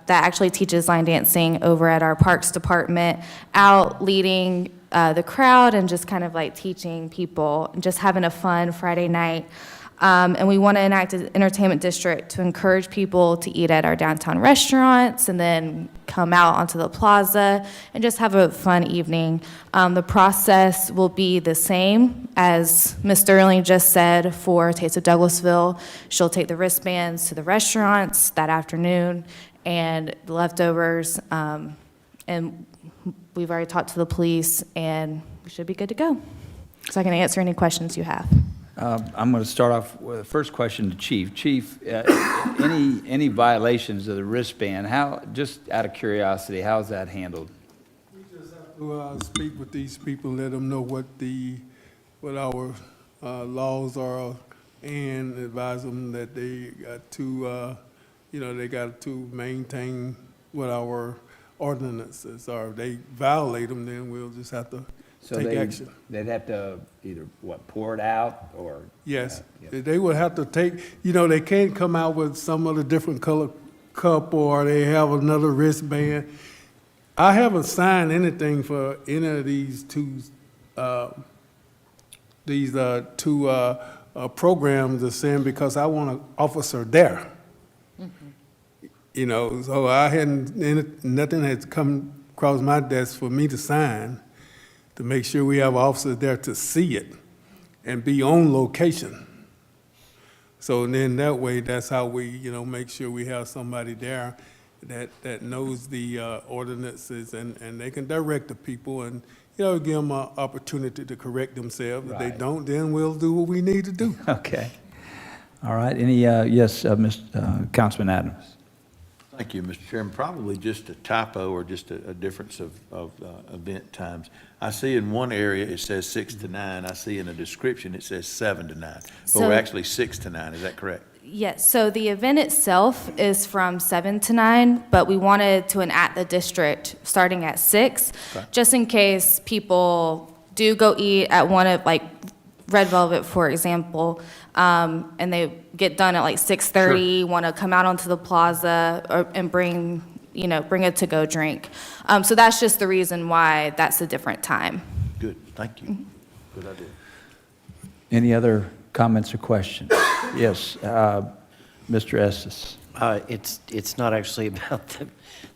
that actually teaches line dancing over at our Parks Department, out leading the crowd and just kind of like teaching people, and just having a fun Friday night. And we want to enact an entertainment district to encourage people to eat at our downtown restaurants and then come out onto the plaza and just have a fun evening. The process will be the same as Ms. Sterling just said for Taste of Douglasville. She'll take the wristbands to the restaurants that afternoon and the leftovers. And we've already talked to the police, and we should be good to go. So I can answer any questions you have. I'm going to start off with the first question to Chief. Chief, any violations of the wristband, how, just out of curiosity, how's that handled? We just have to speak with these people, let them know what our laws are, and advise them that they got to, they got to maintain what our ordinances are. If they violate them, then we'll just have to take action. They'd have to either, pour it out or? Yes, Yeah. they would have to take, they can't come out with some other different color cup, or they have another wristband. I haven't signed anything for any of these two programs the same, because I want an officer there. So I hadn't, nothing has come across my desk for me to sign to make sure we have officers there to see it and be on location. So then that way, that's how we, make sure we have somebody there that knows the ordinances, and they can direct the people and, give them an opportunity to correct themselves. If they Right. don't, then we'll do what we need to do. Okay. All right. Any, yes, Councilman Adams? Thank you, Mr. Chairman. Probably just a typo or just a difference of event times. I see in one area it says 6 to 9. I see in a description it says 7 to 9. But So- we're actually 6 to 9. Is that correct? Yes, so the event itself is from 7 to 9, but we wanted to enact the district starting at 6, Okay. just in case people do go eat at one of, like, Red Velvet, for example, and they get done at like 6:30, want to come out onto the plaza and bring a to-go drink. So that's just the reason why that's a different time. Good, thank you. Good idea. Any other comments or questions? Yes, Mr. Estes. It's not actually about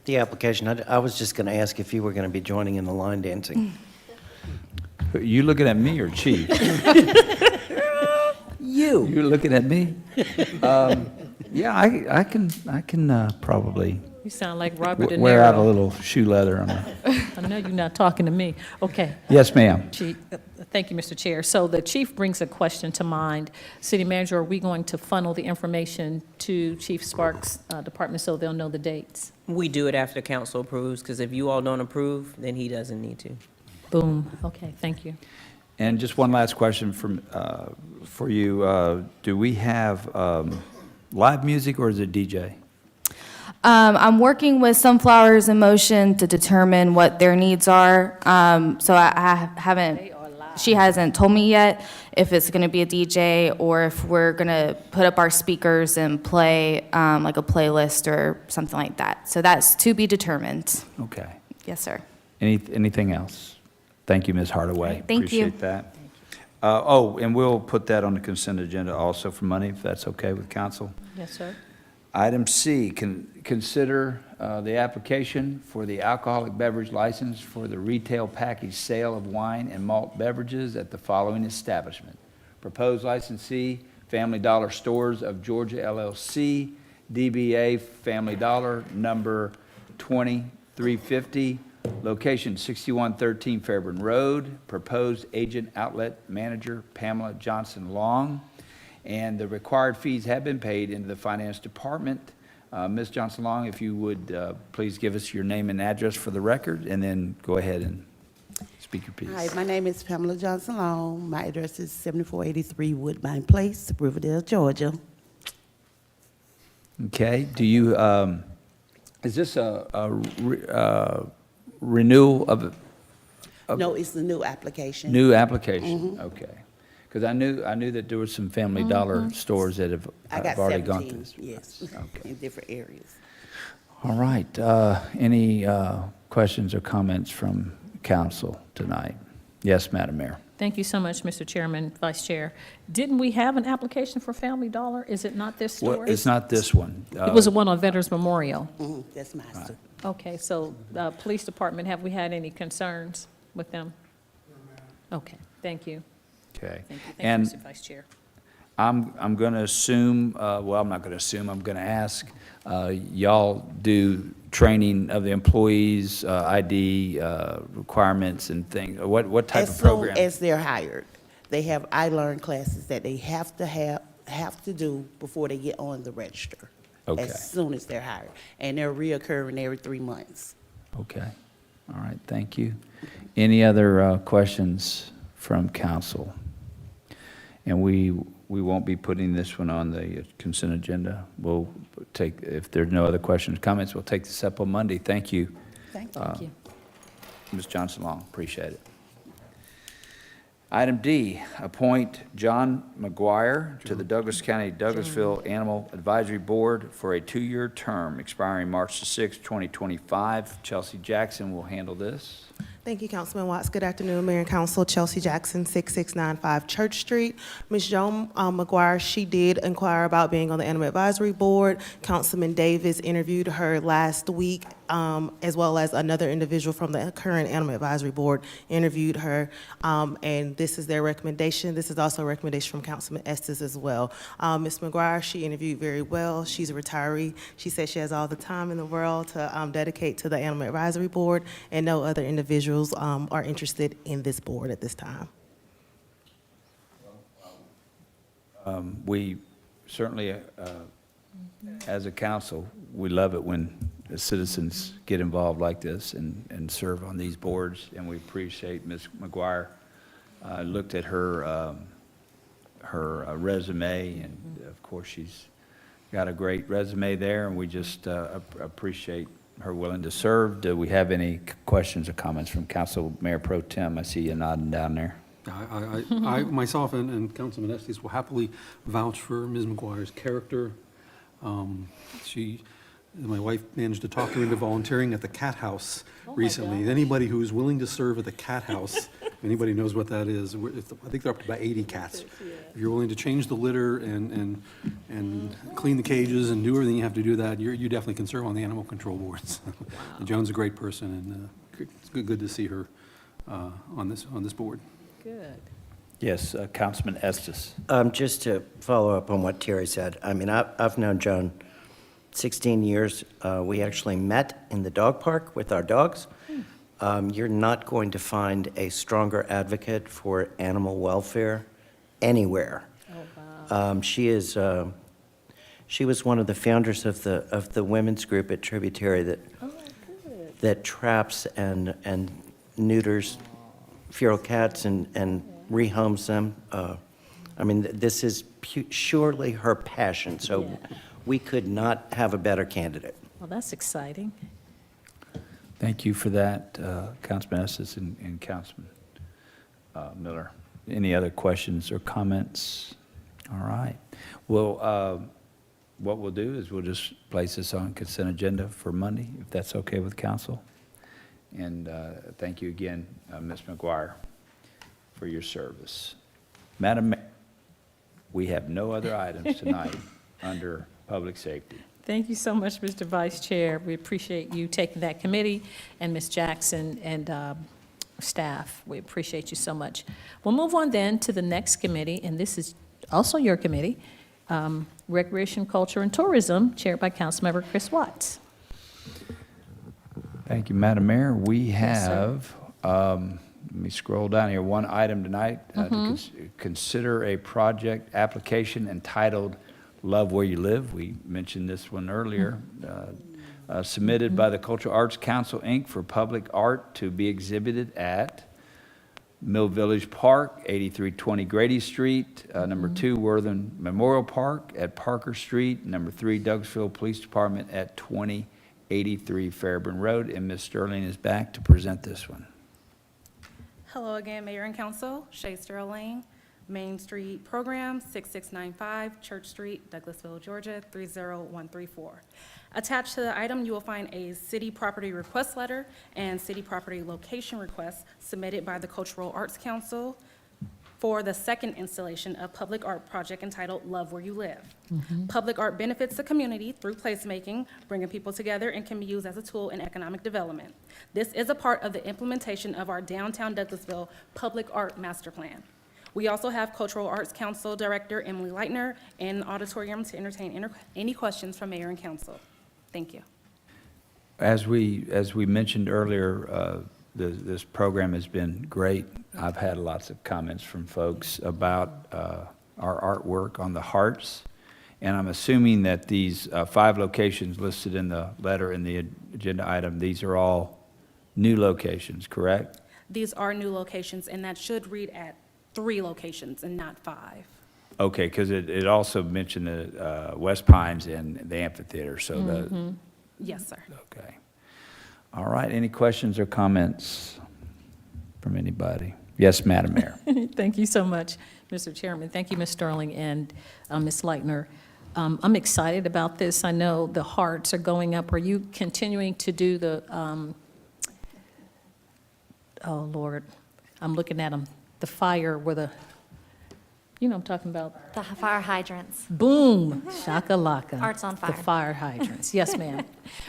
the application. I was just going to ask if you were going to be joining in the line dancing. You looking at me or Chief? You. You're looking at me? Yeah, I can probably You sound like Robert De Niro. wear out a little shoe leather on that. I know you're not talking to me. Okay. Yes, ma'am. Chief, thank you, Mr. Chair. So the chief brings a question to mind. City Manager, are we going to funnel the information to Chief Sparks' department so they'll know the dates? We do it after council approves, because if you all don't approve, then he doesn't need to. Boom. Okay, thank you. And just one last question for you. Do we have live music or is it DJ? I'm working with Sunflowers in Motion to determine what their needs are. So I haven't, she hasn't told me yet if it's going to be a DJ or if we're going to put up our speakers and play like a playlist or something like that. So that's to be determined. Okay. Yes, sir. Anything else? Thank you, Ms. Hardaway. Thank you. Appreciate that. And we'll put that on the consent agenda also for money, if that's okay with council. Yes, sir. Item C, consider the application for the alcoholic beverage license for the retail package sale of wine and malt beverages at the following establishment. Proposed licensee, Family Dollar Stores of Georgia LLC, DBA Family Dollar, number 2350, location 6113 Fairburn Road. Proposed agent outlet manager Pamela Johnson Long. And the required fees have been paid into the finance department. Ms. Johnson Long, if you would please give us your name and address for the record, and then go ahead and speak your piece. Hi, my name is Pamela Johnson Long. My address is 7483 Woodbine Place, Riverdale, Georgia. Okay, do you, is this a renewal of? No, it's the new application. New application, Mhm. okay. Because I knew that there were some Family Dollar stores that have I got already gone 17, through this. yes, Okay. in different areas. All right, any questions or comments from council tonight? Yes, Madam Mayor. Thank you so much, Mr. Chairman, Vice Chair. Didn't we have an application for Family Dollar? Is it not this store? Well, it's not this one. It was the one on Veterans Memorial. That's my sister. Okay, so, Police Department, have we had any concerns with them? Okay, thank you. Okay. Thank you, And Mr. Vice Chair. I'm going to assume, well, I'm not going to assume, I'm going to ask, y'all do training of the employees, ID requirements and things? What type of program? As soon as they're hired, they have iLearn classes that they have to do before they get on the register. Okay. As soon as they're hired, and they're reoccurring every 3 months. Okay. All right, thank you. Any other questions from council? And we won't be putting this one on the consent agenda. We'll take, if there's no other questions, comments, we'll take this up on Monday. Thank you. Thank you. Ms. Johnson-Long, appreciate it. Item D, appoint John McGuire to the Douglas County Douglasville Animal Advisory Board for a 2-year term expiring March the 6th, 2025. Chelsea Jackson will handle this. Thank you, Councilman Watts. Good afternoon, Mayor and Council. Chelsea Jackson, 6695 Church Street. Ms. Joan McGuire, she did inquire about being on the Animal Advisory Board. Councilman Davis interviewed her last week, as well as another individual from the current Animal Advisory Board interviewed her, and this is their recommendation. This is also a recommendation from Councilman Estes as well. Ms. McGuire, she interviewed very well. She's a retiree. She said she has all the time in the world to dedicate to the Animal Advisory Board, and no other individuals are interested in this board at this time. We certainly, as a council, we love it when the citizens get involved like this and serve on these boards, and we appreciate Ms. McGuire. I looked at her resume, and of course, she's got a great resume there, and we just appreciate her willing to serve. Do we have any questions or comments from Council Mayor Pro Tem? I see you nodding down there. I myself and Councilman Estes will happily vouch for Ms. McGuire's character. My wife managed to talk her into volunteering at the Cat House recently. Anybody who is willing to serve at the Cat House, anybody knows what that is, I think they're up to about 80 cats. If you're willing to change the litter and clean the cages and do everything you have to do that, you definitely can serve on the animal control boards. Wow. Joan's a great person, and it's good to see her on this board. Good. Yes, Councilman Estes. Just to follow up on what Terry said, I mean, I've known Joan 16 years. We actually met in the dog park with our dogs. You're not going to find a stronger advocate for animal welfare anywhere. Oh, wow. She was one of the founders of the women's group at Tributary that traps and neuters feral cats and rehomes them. I mean, this is surely her passion, so Yeah. we could not have a better candidate. Well, that's exciting. Thank you for that, Councilman Estes and Councilman Miller. Any other questions or comments? All right. Well, what we'll do is we'll just place this on consent agenda for Monday, if that's okay with council. And thank you again, Ms. McGuire, for your service. Madam Mayor, we have no other items tonight under public safety. Thank you so much, Mr. Vice Chair. We appreciate you taking that committee, and Ms. Jackson and staff. We appreciate you so much. We'll move on then to the next committee, and this is also your committee, Recreation, Culture, and Tourism, chaired by Councilmember Chris Watts. Thank you, Madam Mayor. We Yes, sir. have, let me scroll down here, one item tonight, to consider a project application entitled Love Where You Live. We mentioned this one earlier. Submitted by the Cultural Arts Council, Inc. for public art to be exhibited at Mill Village Park, 8320 Grady Street, number 2 Worthing Memorial Park at Parker Street, number 3 Douglasville Police Department at 2083 Fairburn Road. And Ms. Sterling is back to present this one. Hello again, Mayor and Council. Shay Sterling. Main Street Program, 6695 Church Street, Douglasville, Georgia, 30134. Attached to the item, you will find a city property request letter and city property location request submitted by the Cultural Arts Council for the second installation of public art project entitled Love Where You Live. Public art benefits the community through placemaking, bringing people together, and can be used as a tool in economic development. This is a part of the implementation of our downtown Douglasville Public Art Master Plan. We also have Cultural Arts Council Director Emily Leitner in the auditorium to entertain any questions from mayor and council. Thank you. As we mentioned earlier, this program has been great. I've had lots of comments from folks about our artwork on the hearts, and I'm assuming that these 5 locations listed in the letter in the agenda item, these are all new locations, correct? These are new locations, and that should read at 3 locations and not 5. Okay, because it also mentioned the West Pines and the amphitheater, so the, Yes, sir. okay. All right, any questions or comments from anybody? Yes, Madam Mayor. Thank you so much, Mr. Chairman. Thank you, Ms. Sterling and Ms. Leitner. I'm excited about this. I know the hearts are going up. Are you continuing to do the, oh, Lord, I'm looking at them, the fire with a, you know what I'm talking about? The fire hydrants. Boom, shakalaka. Arts on Fire. The fire hydrants. Yes, ma'am.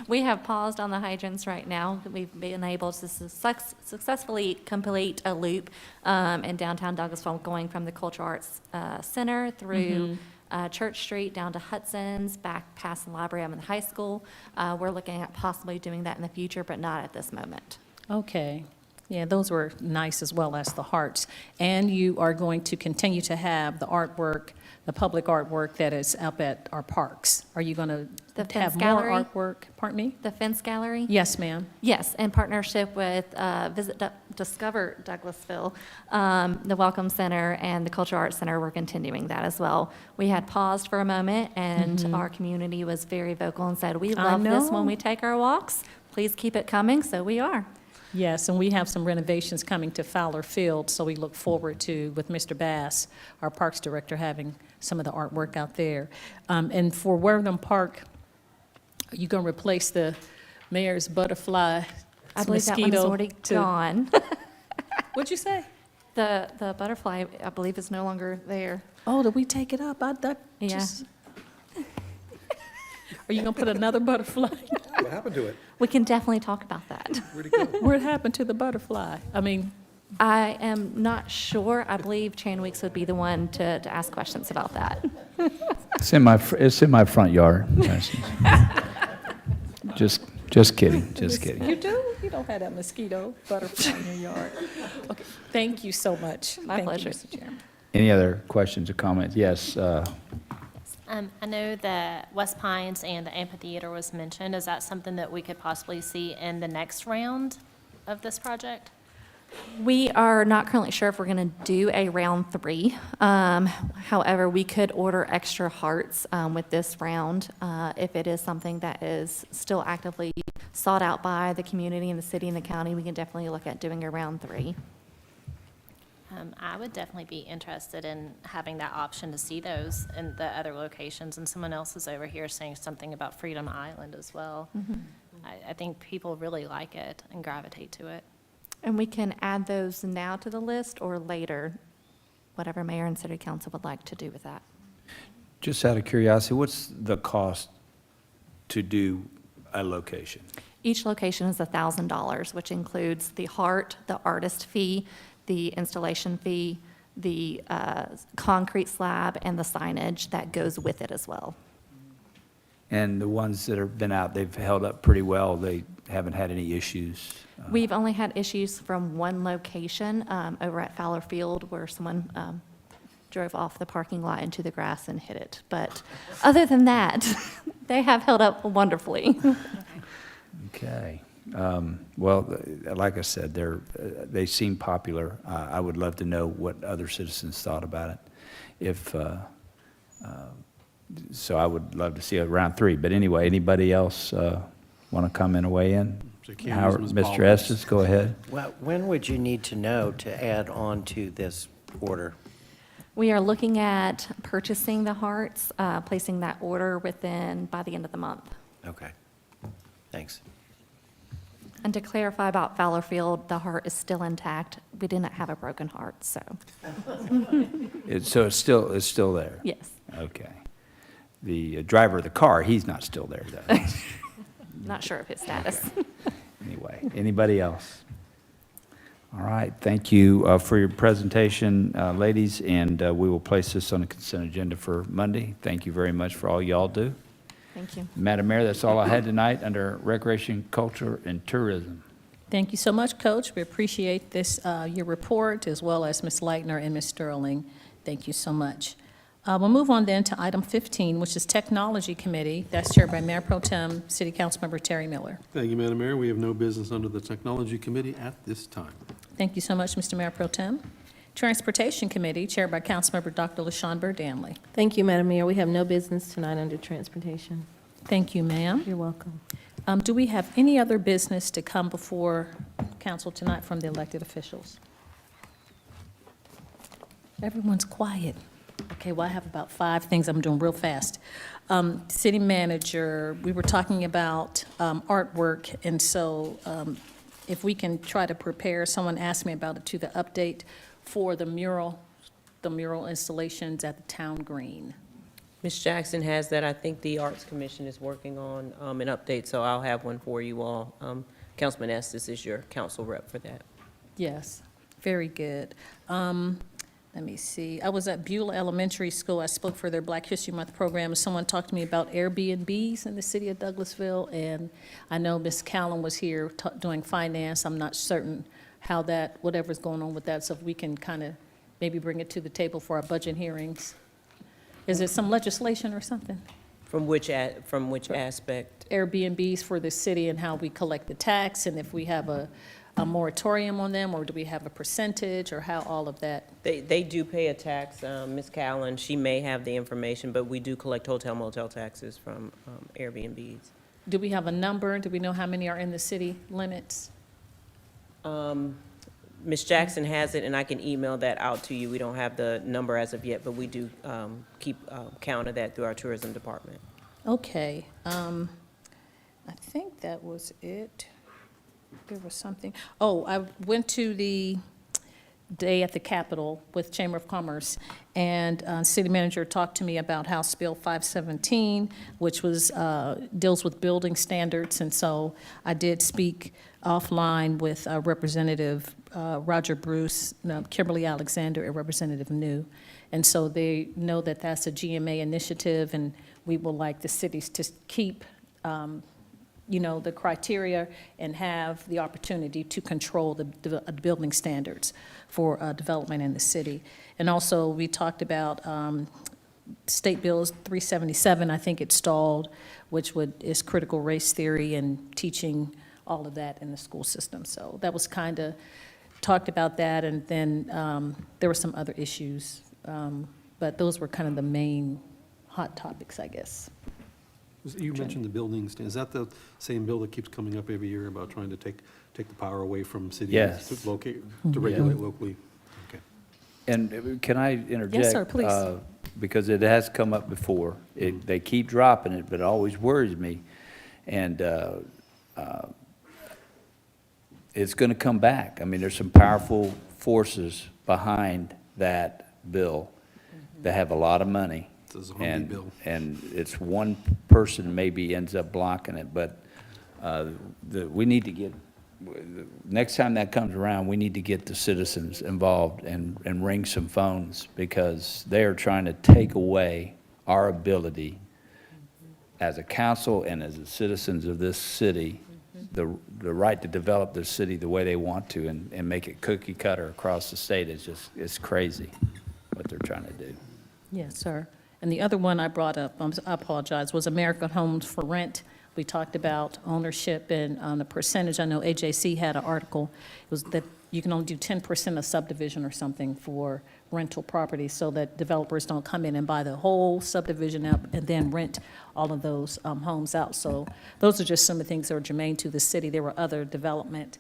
We have paused on the hydrants right now. We've been able to successfully complete a loop in downtown Douglasville, going from the Cultural Arts Center through Church Street down to Hudson's, back past the library and the high school. We're looking at possibly doing that in the future, but not at this moment. Okay. Yeah, those were nice as well as the hearts. And you are going to continue to have the artwork, the public artwork that is up at our parks. Are you going to The have Fence more Gallery? artwork? Pardon me? The Fence Gallery? Yes, ma'am. Yes, in partnership with Discover Douglasville, the Welcome Center and the Cultural Arts Center, we're continuing that as well. We had paused for a moment, and our community was very vocal and said, we love this when know. we take our walks. Please keep it coming, so we are. Yes, and we have some renovations coming to Fowler Field, so we look forward to, with Mr. Bass, our Parks Director, having some of the artwork out there. And for Wortham Park, are you going to replace the mayor's butterfly I believe that one's mosquito already to- gone. What'd you say? The butterfly, I believe, is no longer there. Oh, did we take it up? Yeah. Are you going to put another butterfly? What happened to it? We can definitely talk about that. Where'd it go? What happened to the butterfly? I mean, I am not sure. I believe Chan Weeks would be the one to ask questions about that. It's in my front yard. Just kidding, just kidding. you do? You don't have that mosquito butterfly in your yard. Okay, thank you so much. My pleasure. Thank you, Mr. Chairman. Any other questions or comments? Yes, I know that West Pines and the amphitheater was mentioned. Is that something that we could possibly see in the next round of this project? We are not currently sure if we're going to do a round 3. However, we could order extra hearts with this round. If it is something that is still actively sought out by the community and the city and the county, we can definitely look at doing a round 3. I would definitely be interested in having that option to see those in the other locations. And someone else is over here saying something about Freedom Island as well. I think people really like it and gravitate to it. And we can add those now to the list or later, whatever mayor and city council would like to do with that. just out of curiosity, what's the cost to do a location? Each location is $1,000, which includes the heart, the artist fee, the installation fee, the concrete slab, and the signage that goes with it as well. And the ones that have been out, they've held up pretty well. They haven't had any issues. We've only had issues from one location over at Fowler Field where someone drove off the parking lot into the grass and hit it. But other than that, they have held up wonderfully. Okay. Well, like I said, they seem popular. I would love to know what other citizens thought about it. So I would love to see a round 3. But anyway, anybody else want to comment or weigh in? Howard, Mr. Estes, go ahead. Well, when would you need to know to add on to this order? We are looking at purchasing the hearts, placing that order by the end of the month. Okay. Thanks. And to clarify about Fowlerfield, the heart is still intact. We did not have a broken heart, so, So it's still there? yes. Okay. The driver of the car, he's not still there, though. Not sure of his status. Anyway, anybody else? All right, thank you for your presentation, ladies, and we will place this on the consent agenda for Monday. Thank you very much for all y'all do. Thank you. Madam Mayor, that's all I had tonight under Recreation, Culture, and Tourism. Thank you so much, Coach. We appreciate this, your report, as well as Ms. Leitner and Ms. Sterling. Thank you so much. We'll move on then to item 15, which is Technology Committee. That's chaired by Mayor Pro Tem, City Councilmember Terry Miller. Thank you, Madam Mayor. We have no business under the Technology Committee at this time. Thank you so much, Mr. Mayor Pro Tem. Transportation Committee, chaired by Councilmember Dr. LaShawn Danley. Thank you, Madam Mayor. We have no business tonight under transportation. Thank you, ma'am. You're welcome. Do we have any other business to come before council tonight from the elected officials? Everyone's quiet. Okay, well, I have about 5 things I'm doing real fast. City manager, we were talking about artwork, and so if we can try to prepare, someone asked me about it too, the update for the mural installations at the town green. Ms. Jackson has that. I think the Arts Commission is working on an update, so I'll have one for you all. Councilman Estes is your council rep for that. Yes, very good. Let me see. I was at Beulah Elementary School. I spoke for their Black History Month program. Someone talked to me about Airbnbs in the city of Douglasville, and I know Ms. Callan was here doing finance. I'm not certain how that, whatever's going on with that, so if we can kind of maybe bring it to the table for our budget hearings. Is it some legislation or something? From which aspect? Airbnbs for the city and how we collect the tax, and if we have a moratorium on them, or do we have a percentage, or how all of that? They do pay a tax. Ms. Callan, she may have the information, but we do collect hotel motel taxes from Airbnbs. Do we have a number? Do we know how many are in the city limits? Ms. Jackson has it, and I can email that out to you. We don't have the number as of yet, but we do keep count of that through our tourism department. Okay. I think that was it. There was something. Oh, I went to the day at the Capitol with Chamber of Commerce, and city manager talked to me about House Bill 517, which was deals with building standards, and so I did speak offline with Representative Roger Bruce, Kimberly Alexander, and Representative New, and so they know that that's a GMA initiative, and we would like the cities to keep the criteria and have the opportunity to control the building standards for development in the city. And also, we talked about State Bill 377, I think it stalled, which is critical race theory and teaching all of that in the school system. So that was kind of, talked about that, and then there were some other issues, but those were kind of the main hot topics, I guess. You mentioned the building stand. Is that the same bill that keeps coming up every year about trying to take the power away from cities? Yes. To locate, to regulate locally? Okay. And can I interject? Yes, sir, please. Because it has come up before. They keep dropping it, but it always worries me. And it's going to come back. I mean, there's some powerful forces behind that bill that have a lot of money. It's a zombie bill. And it's one person maybe ends up blocking it, but we need to get, next time that comes around, we need to get the citizens involved and ring some phones, because they are trying to take away our ability as a council and as the citizens of this city, the right to develop their city the way they want to and make it cookie cutter across the state. It's crazy what they're trying to do. Yes, sir. And the other one I brought up, I apologize, was American Homes for Rent. We talked about ownership and the percentage. I know AJC had an article. It was that you can only do 10% of subdivision or something for rental property, so that developers don't come in and buy the whole subdivision up and then rent all of those homes out. So those are just some of the things that are germane to the city. There were other development,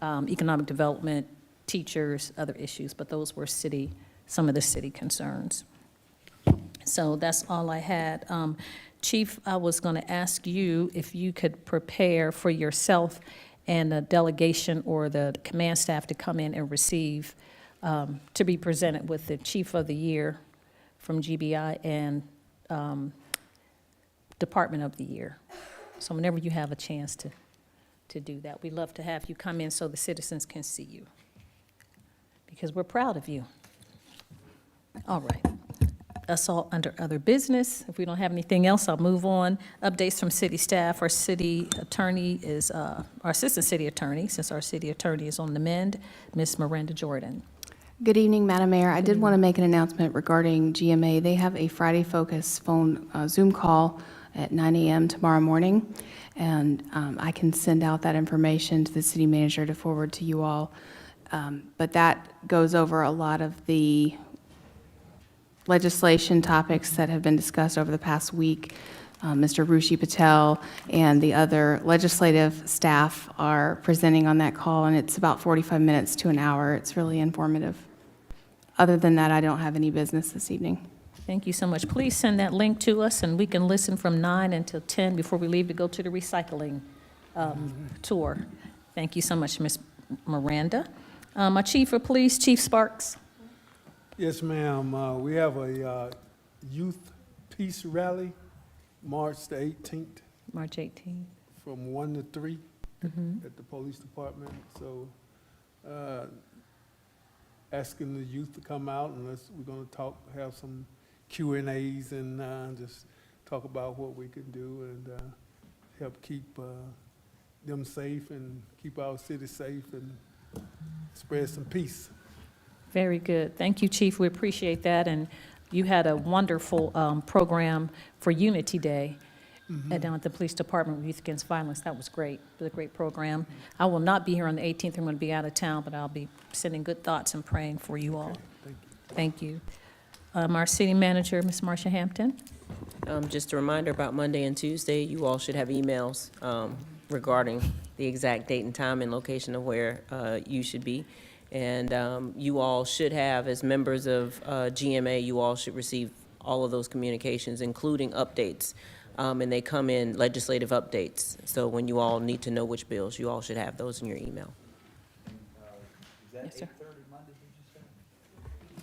economic development, teachers, other issues, but those were city some of the city concerns. So that's all I had. Chief, I was going to ask you if you could prepare for yourself and a delegation or the command staff to come in and receive, to be presented with the Chief of the Year from GBI and Department of the Year. So whenever you have a chance to do that, we'd love to have you come in so the citizens can see you, because we're proud of you. All right. That's all under other business. If we don't have anything else, I'll move on. Updates from city staff. Our city attorney is, our assistant city attorney, since our city attorney is on the mend, Ms. Miranda Jordan. Good evening, Madam Mayor. I did want to make an announcement regarding GMA. They have a Friday Focus phone Zoom call at 9 a.m. tomorrow morning, and I can send out that information to the city manager to forward to you all. But that goes over a lot of the legislation topics that have been discussed over the past week. Mr. Rushi Patel and the other legislative staff are presenting on that call, and it's about 45 minutes to an hour. It's really informative. Other than that, I don't have any business this evening. Thank you so much. Please send that link to us, and we can listen from 9 until 10 before we leave to go to the recycling tour. Thank you so much, Ms. Miranda. Our Chief of Police, Chief Sparks. Yes, ma'am. We have a youth peace rally, March the 18th, March 18th. from 1 to 3 Mhm. at the police department. So asking the youth to come out, and we're going to have some Q&As and just talk about what we can do and help keep them safe and keep our city safe and spread some peace. Very good. Thank you, Chief. We appreciate that. And you had a wonderful program for Unity Day down at the Police Department with Youth Against Violence. That was great. It was a great program. I will not be here on the 18th. I'm going to be out of town, but I'll be sending good thoughts and praying for you all. Thank you. Our city manager, Ms. Marsha Hampton. Just a reminder about Monday and Tuesday, you all should have emails regarding the exact date and time and location of where you should be. And you all should have, as members of GMA, you all should receive all of those communications, including updates. And they come in legislative updates. So when you all need to know which bills, you all should have those in your email. Yes, sir.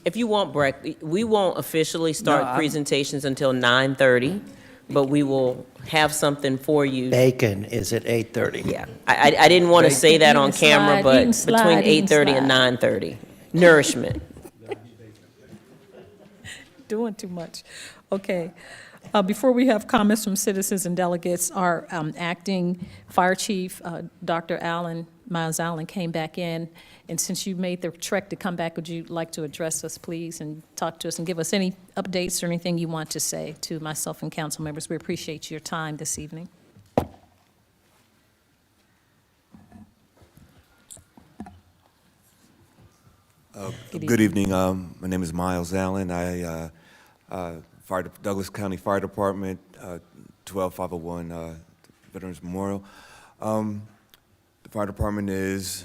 If you want we won't officially start I'm- presentations until 9:30, but we will have something for you. Bacon is at 8:30. Yeah, I didn't want to say that on You can camera, slide, but you can slide, between you can 8:30 and slide. 9:30. Nourishment. Doing too much. Okay. Before we have comments from citizens and delegates, our acting fire chief, Dr. Miles Allen, came back in. And since you made the trek to come back, would you like to address us, please, and talk to us and give us any updates or anything you want to say to myself and council members? We appreciate your time this evening. Good evening. My name is Miles Allen. I Douglas County Fire Department, 12501 Veterans Memorial. The fire department is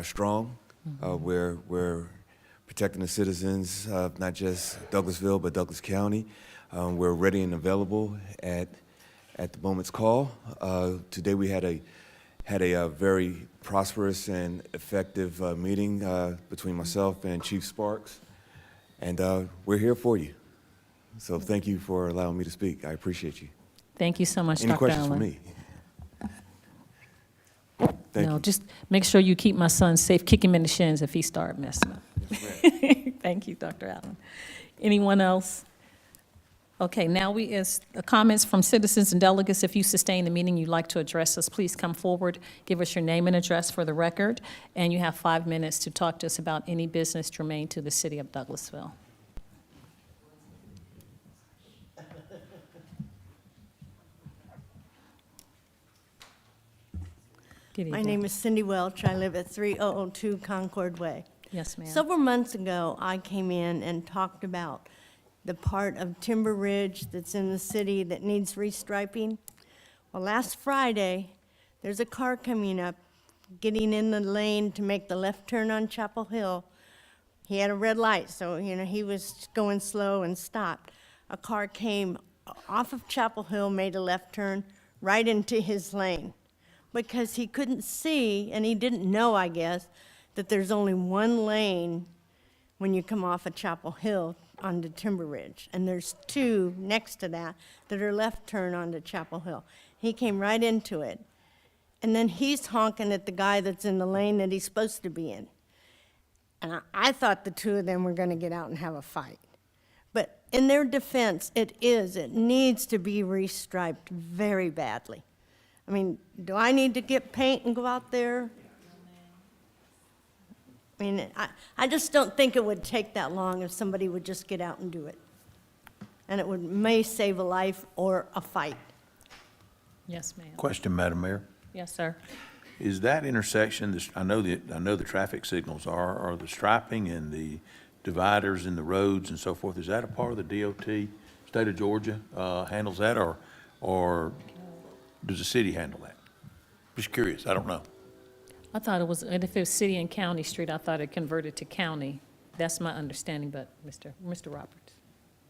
strong. We're protecting the citizens of not just Douglasville but Douglas County. We're ready and available at the moment's call. Today we had a very prosperous and effective meeting between myself and Chief Sparks, and we're here for you. So thank you for allowing me to speak. I appreciate you. Thank you so much, Dr. Any questions for Allen. me? No, just make sure you keep my son safe. Kick him in the shins if he start messing up. Thank you, Dr. Allen. Anyone else? Okay, now comments from citizens and delegates. If you sustain the meeting, you'd like to address us, please come forward. Give us your name and address for the record, and you have 5 minutes to talk to us about any business germane to the city of Douglasville. Good My evening. name is Cindy Welch. I live at 3002 Concord Way. Yes, ma'am. Several months ago, I came in and talked about the part of Timber Ridge that's in the city that needs restriping. Well, last Friday, there's a car coming up, getting in the lane to make the left turn on Chapel Hill. he had a red light, so, he was going slow and stopped. A car came off of Chapel Hill, made a left turn right into his lane because he couldn't see, and he didn't know, I guess, that there's only one lane when you come off of Chapel Hill onto Timber Ridge, and there's two next to that are left turn onto Chapel Hill. He came right into it, and then he's honking at the guy that's in the lane that he's supposed to be in. And I thought the two of them were going to get out and have a fight. But in their defense, it needs to be restriped very badly. I mean, do I need to get paint and go out there? I mean, I just don't think it would take that long if somebody would just get out and do it. And it may save a life or a fight. Yes, ma'am. Question, Madam Mayor. Yes, sir. Is that intersection, I know the traffic signals are the striping and the dividers in the roads and so forth, is that a part of the DOT, state of Georgia, handles that, or does the city handle that? Just curious, I don't know. I thought it was, and if it was city and county street, I thought it converted to county. That's my understanding, but Mr. Roberts.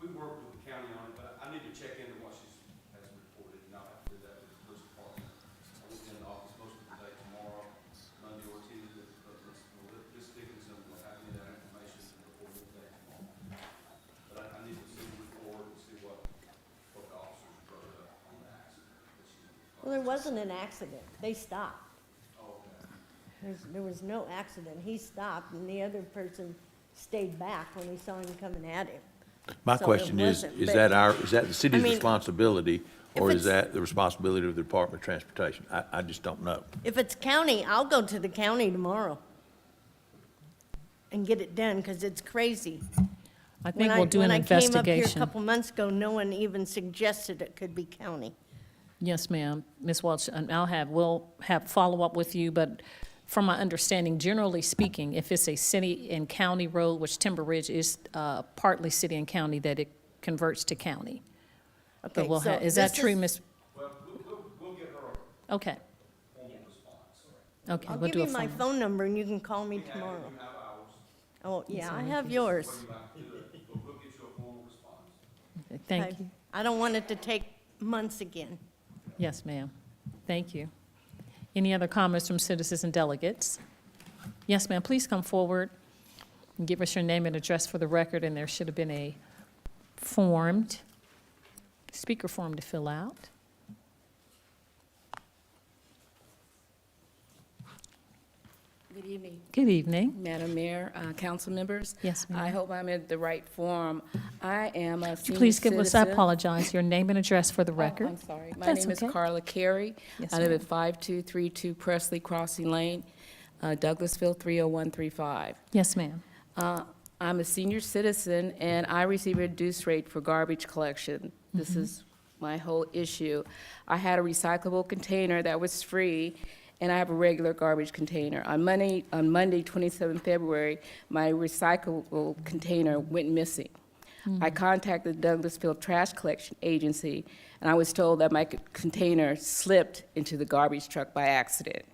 We work with the county on it, but I need to check into what she has reported, and I'll have to do that with the police department. I will be in the office most of the day tomorrow, Monday or Tuesday, but we'll just dig into some, I need that information before we day tomorrow. But I need to see the report and see what the officers wrote up on the accident. Well, there wasn't an accident. They stopped. There was no accident. He stopped, and the other person stayed back when he saw him coming at him. My So it question is wasn't, is but- that the city's I mean, responsibility, or if is that the responsibility of the Department of Transportation? I just don't know. If it's county, I'll go to the county tomorrow and get it done, because it's crazy. I think we'll do an When I came up here a investigation. couple months ago, no one even suggested it could be county. Yes, ma'am. Ms. Welch, and we'll have follow-up with you, but from my understanding, generally speaking, if it's a city and county road, which Timber Ridge is partly city and county, that it converts to county. Okay, But we'll so is that this true, is- Ms.? Well, we'll get her a Okay, formal response. okay. I'll we'll give do a you my phone. phone number, and you can call me tomorrow. You have ours, Oh, yeah, I have yours. what you like to do it, but we'll get you a formal response. Thank Okay? you. I don't want it to take months again. Yes, ma'am. Thank you. Any other comments from citizens and delegates? Yes, ma'am, please come forward and give us your name and address for the record, and there should have been a speaker form to fill out. Good evening, Good evening. Madam Mayor, council members. Yes, ma'am. I hope I'm in the right forum. I am a Would you senior please give us, I citizen. apologize, your name and address for the Oh, record? I'm sorry. My That's name is okay. Carla Carey. Yes, I live ma'am. at 5232 Presley Crossing Lane, Douglasville 30135. Yes, ma'am. I'm a senior citizen, and I receive a reduced rate for garbage collection. This Mm-hmm. is my whole issue. I had a recyclable container that was free, and I have a regular garbage container. On Monday, 27 February, my recyclable container went missing. I contacted the Douglasville Trash Collection Agency, and I was told that my container slipped into the garbage truck by accident.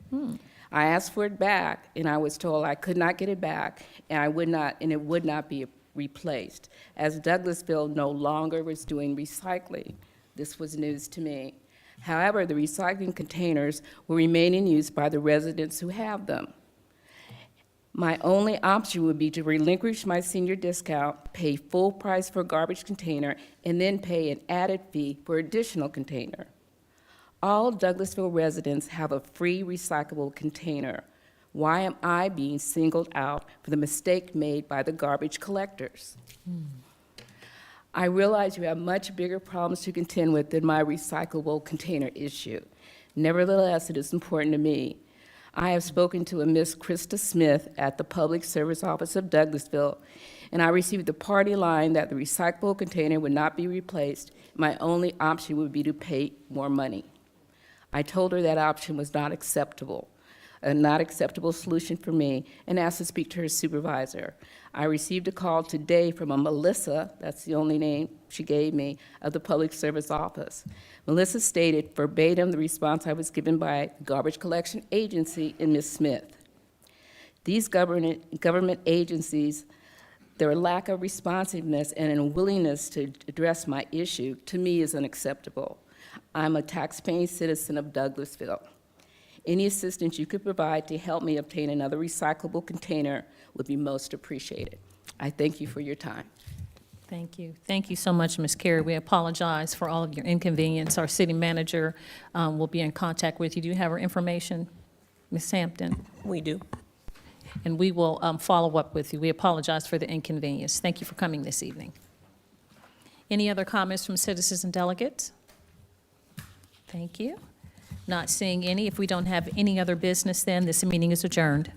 I asked for it back, and I was told I could not get it back, and it would not be replaced, as Douglasville no longer was doing recycling. This was news to me. However, the recycling containers will remain in use by the residents who have them. My only option would be to relinquish my senior discount, pay full price for a garbage container, and then pay an added fee for additional container. All Douglasville residents have a free recyclable container. Why am I being singled out for the mistake made by the garbage collectors? I realize you have much bigger problems to contend with than my recyclable container issue. Nevertheless, it is important to me. I have spoken to a Miss Krista Smith at the Public Service Office of Douglasville, and I received the party line that the recyclable container would not be replaced. My only option would be to pay more money. I told her that option was not acceptable, a not acceptable solution for me, and asked to speak to her supervisor. I received a call today from a Melissa, that's the only name she gave me, of the Public Service Office. Melissa stated verbatim the response I was given by Garbage Collection Agency and Ms. Smith. These government agencies Their lack of responsiveness and unwillingness to address my issue, to me, is unacceptable. I'm a taxpaying citizen of Douglasville. Any assistance you could provide to help me obtain another recyclable container would be most appreciated. I thank you for your time. Thank you. Thank you so much, Ms. Carey. We apologize for all of your inconvenience. Our city manager will be in contact with you. Do you have her information, Ms. Hampton? We do. And we will follow up with you. We apologize for the inconvenience. Thank you for coming this evening. Any other comments from citizens and delegates? Thank you. Not seeing any. If we don't have any other business, then this meeting is adjourned.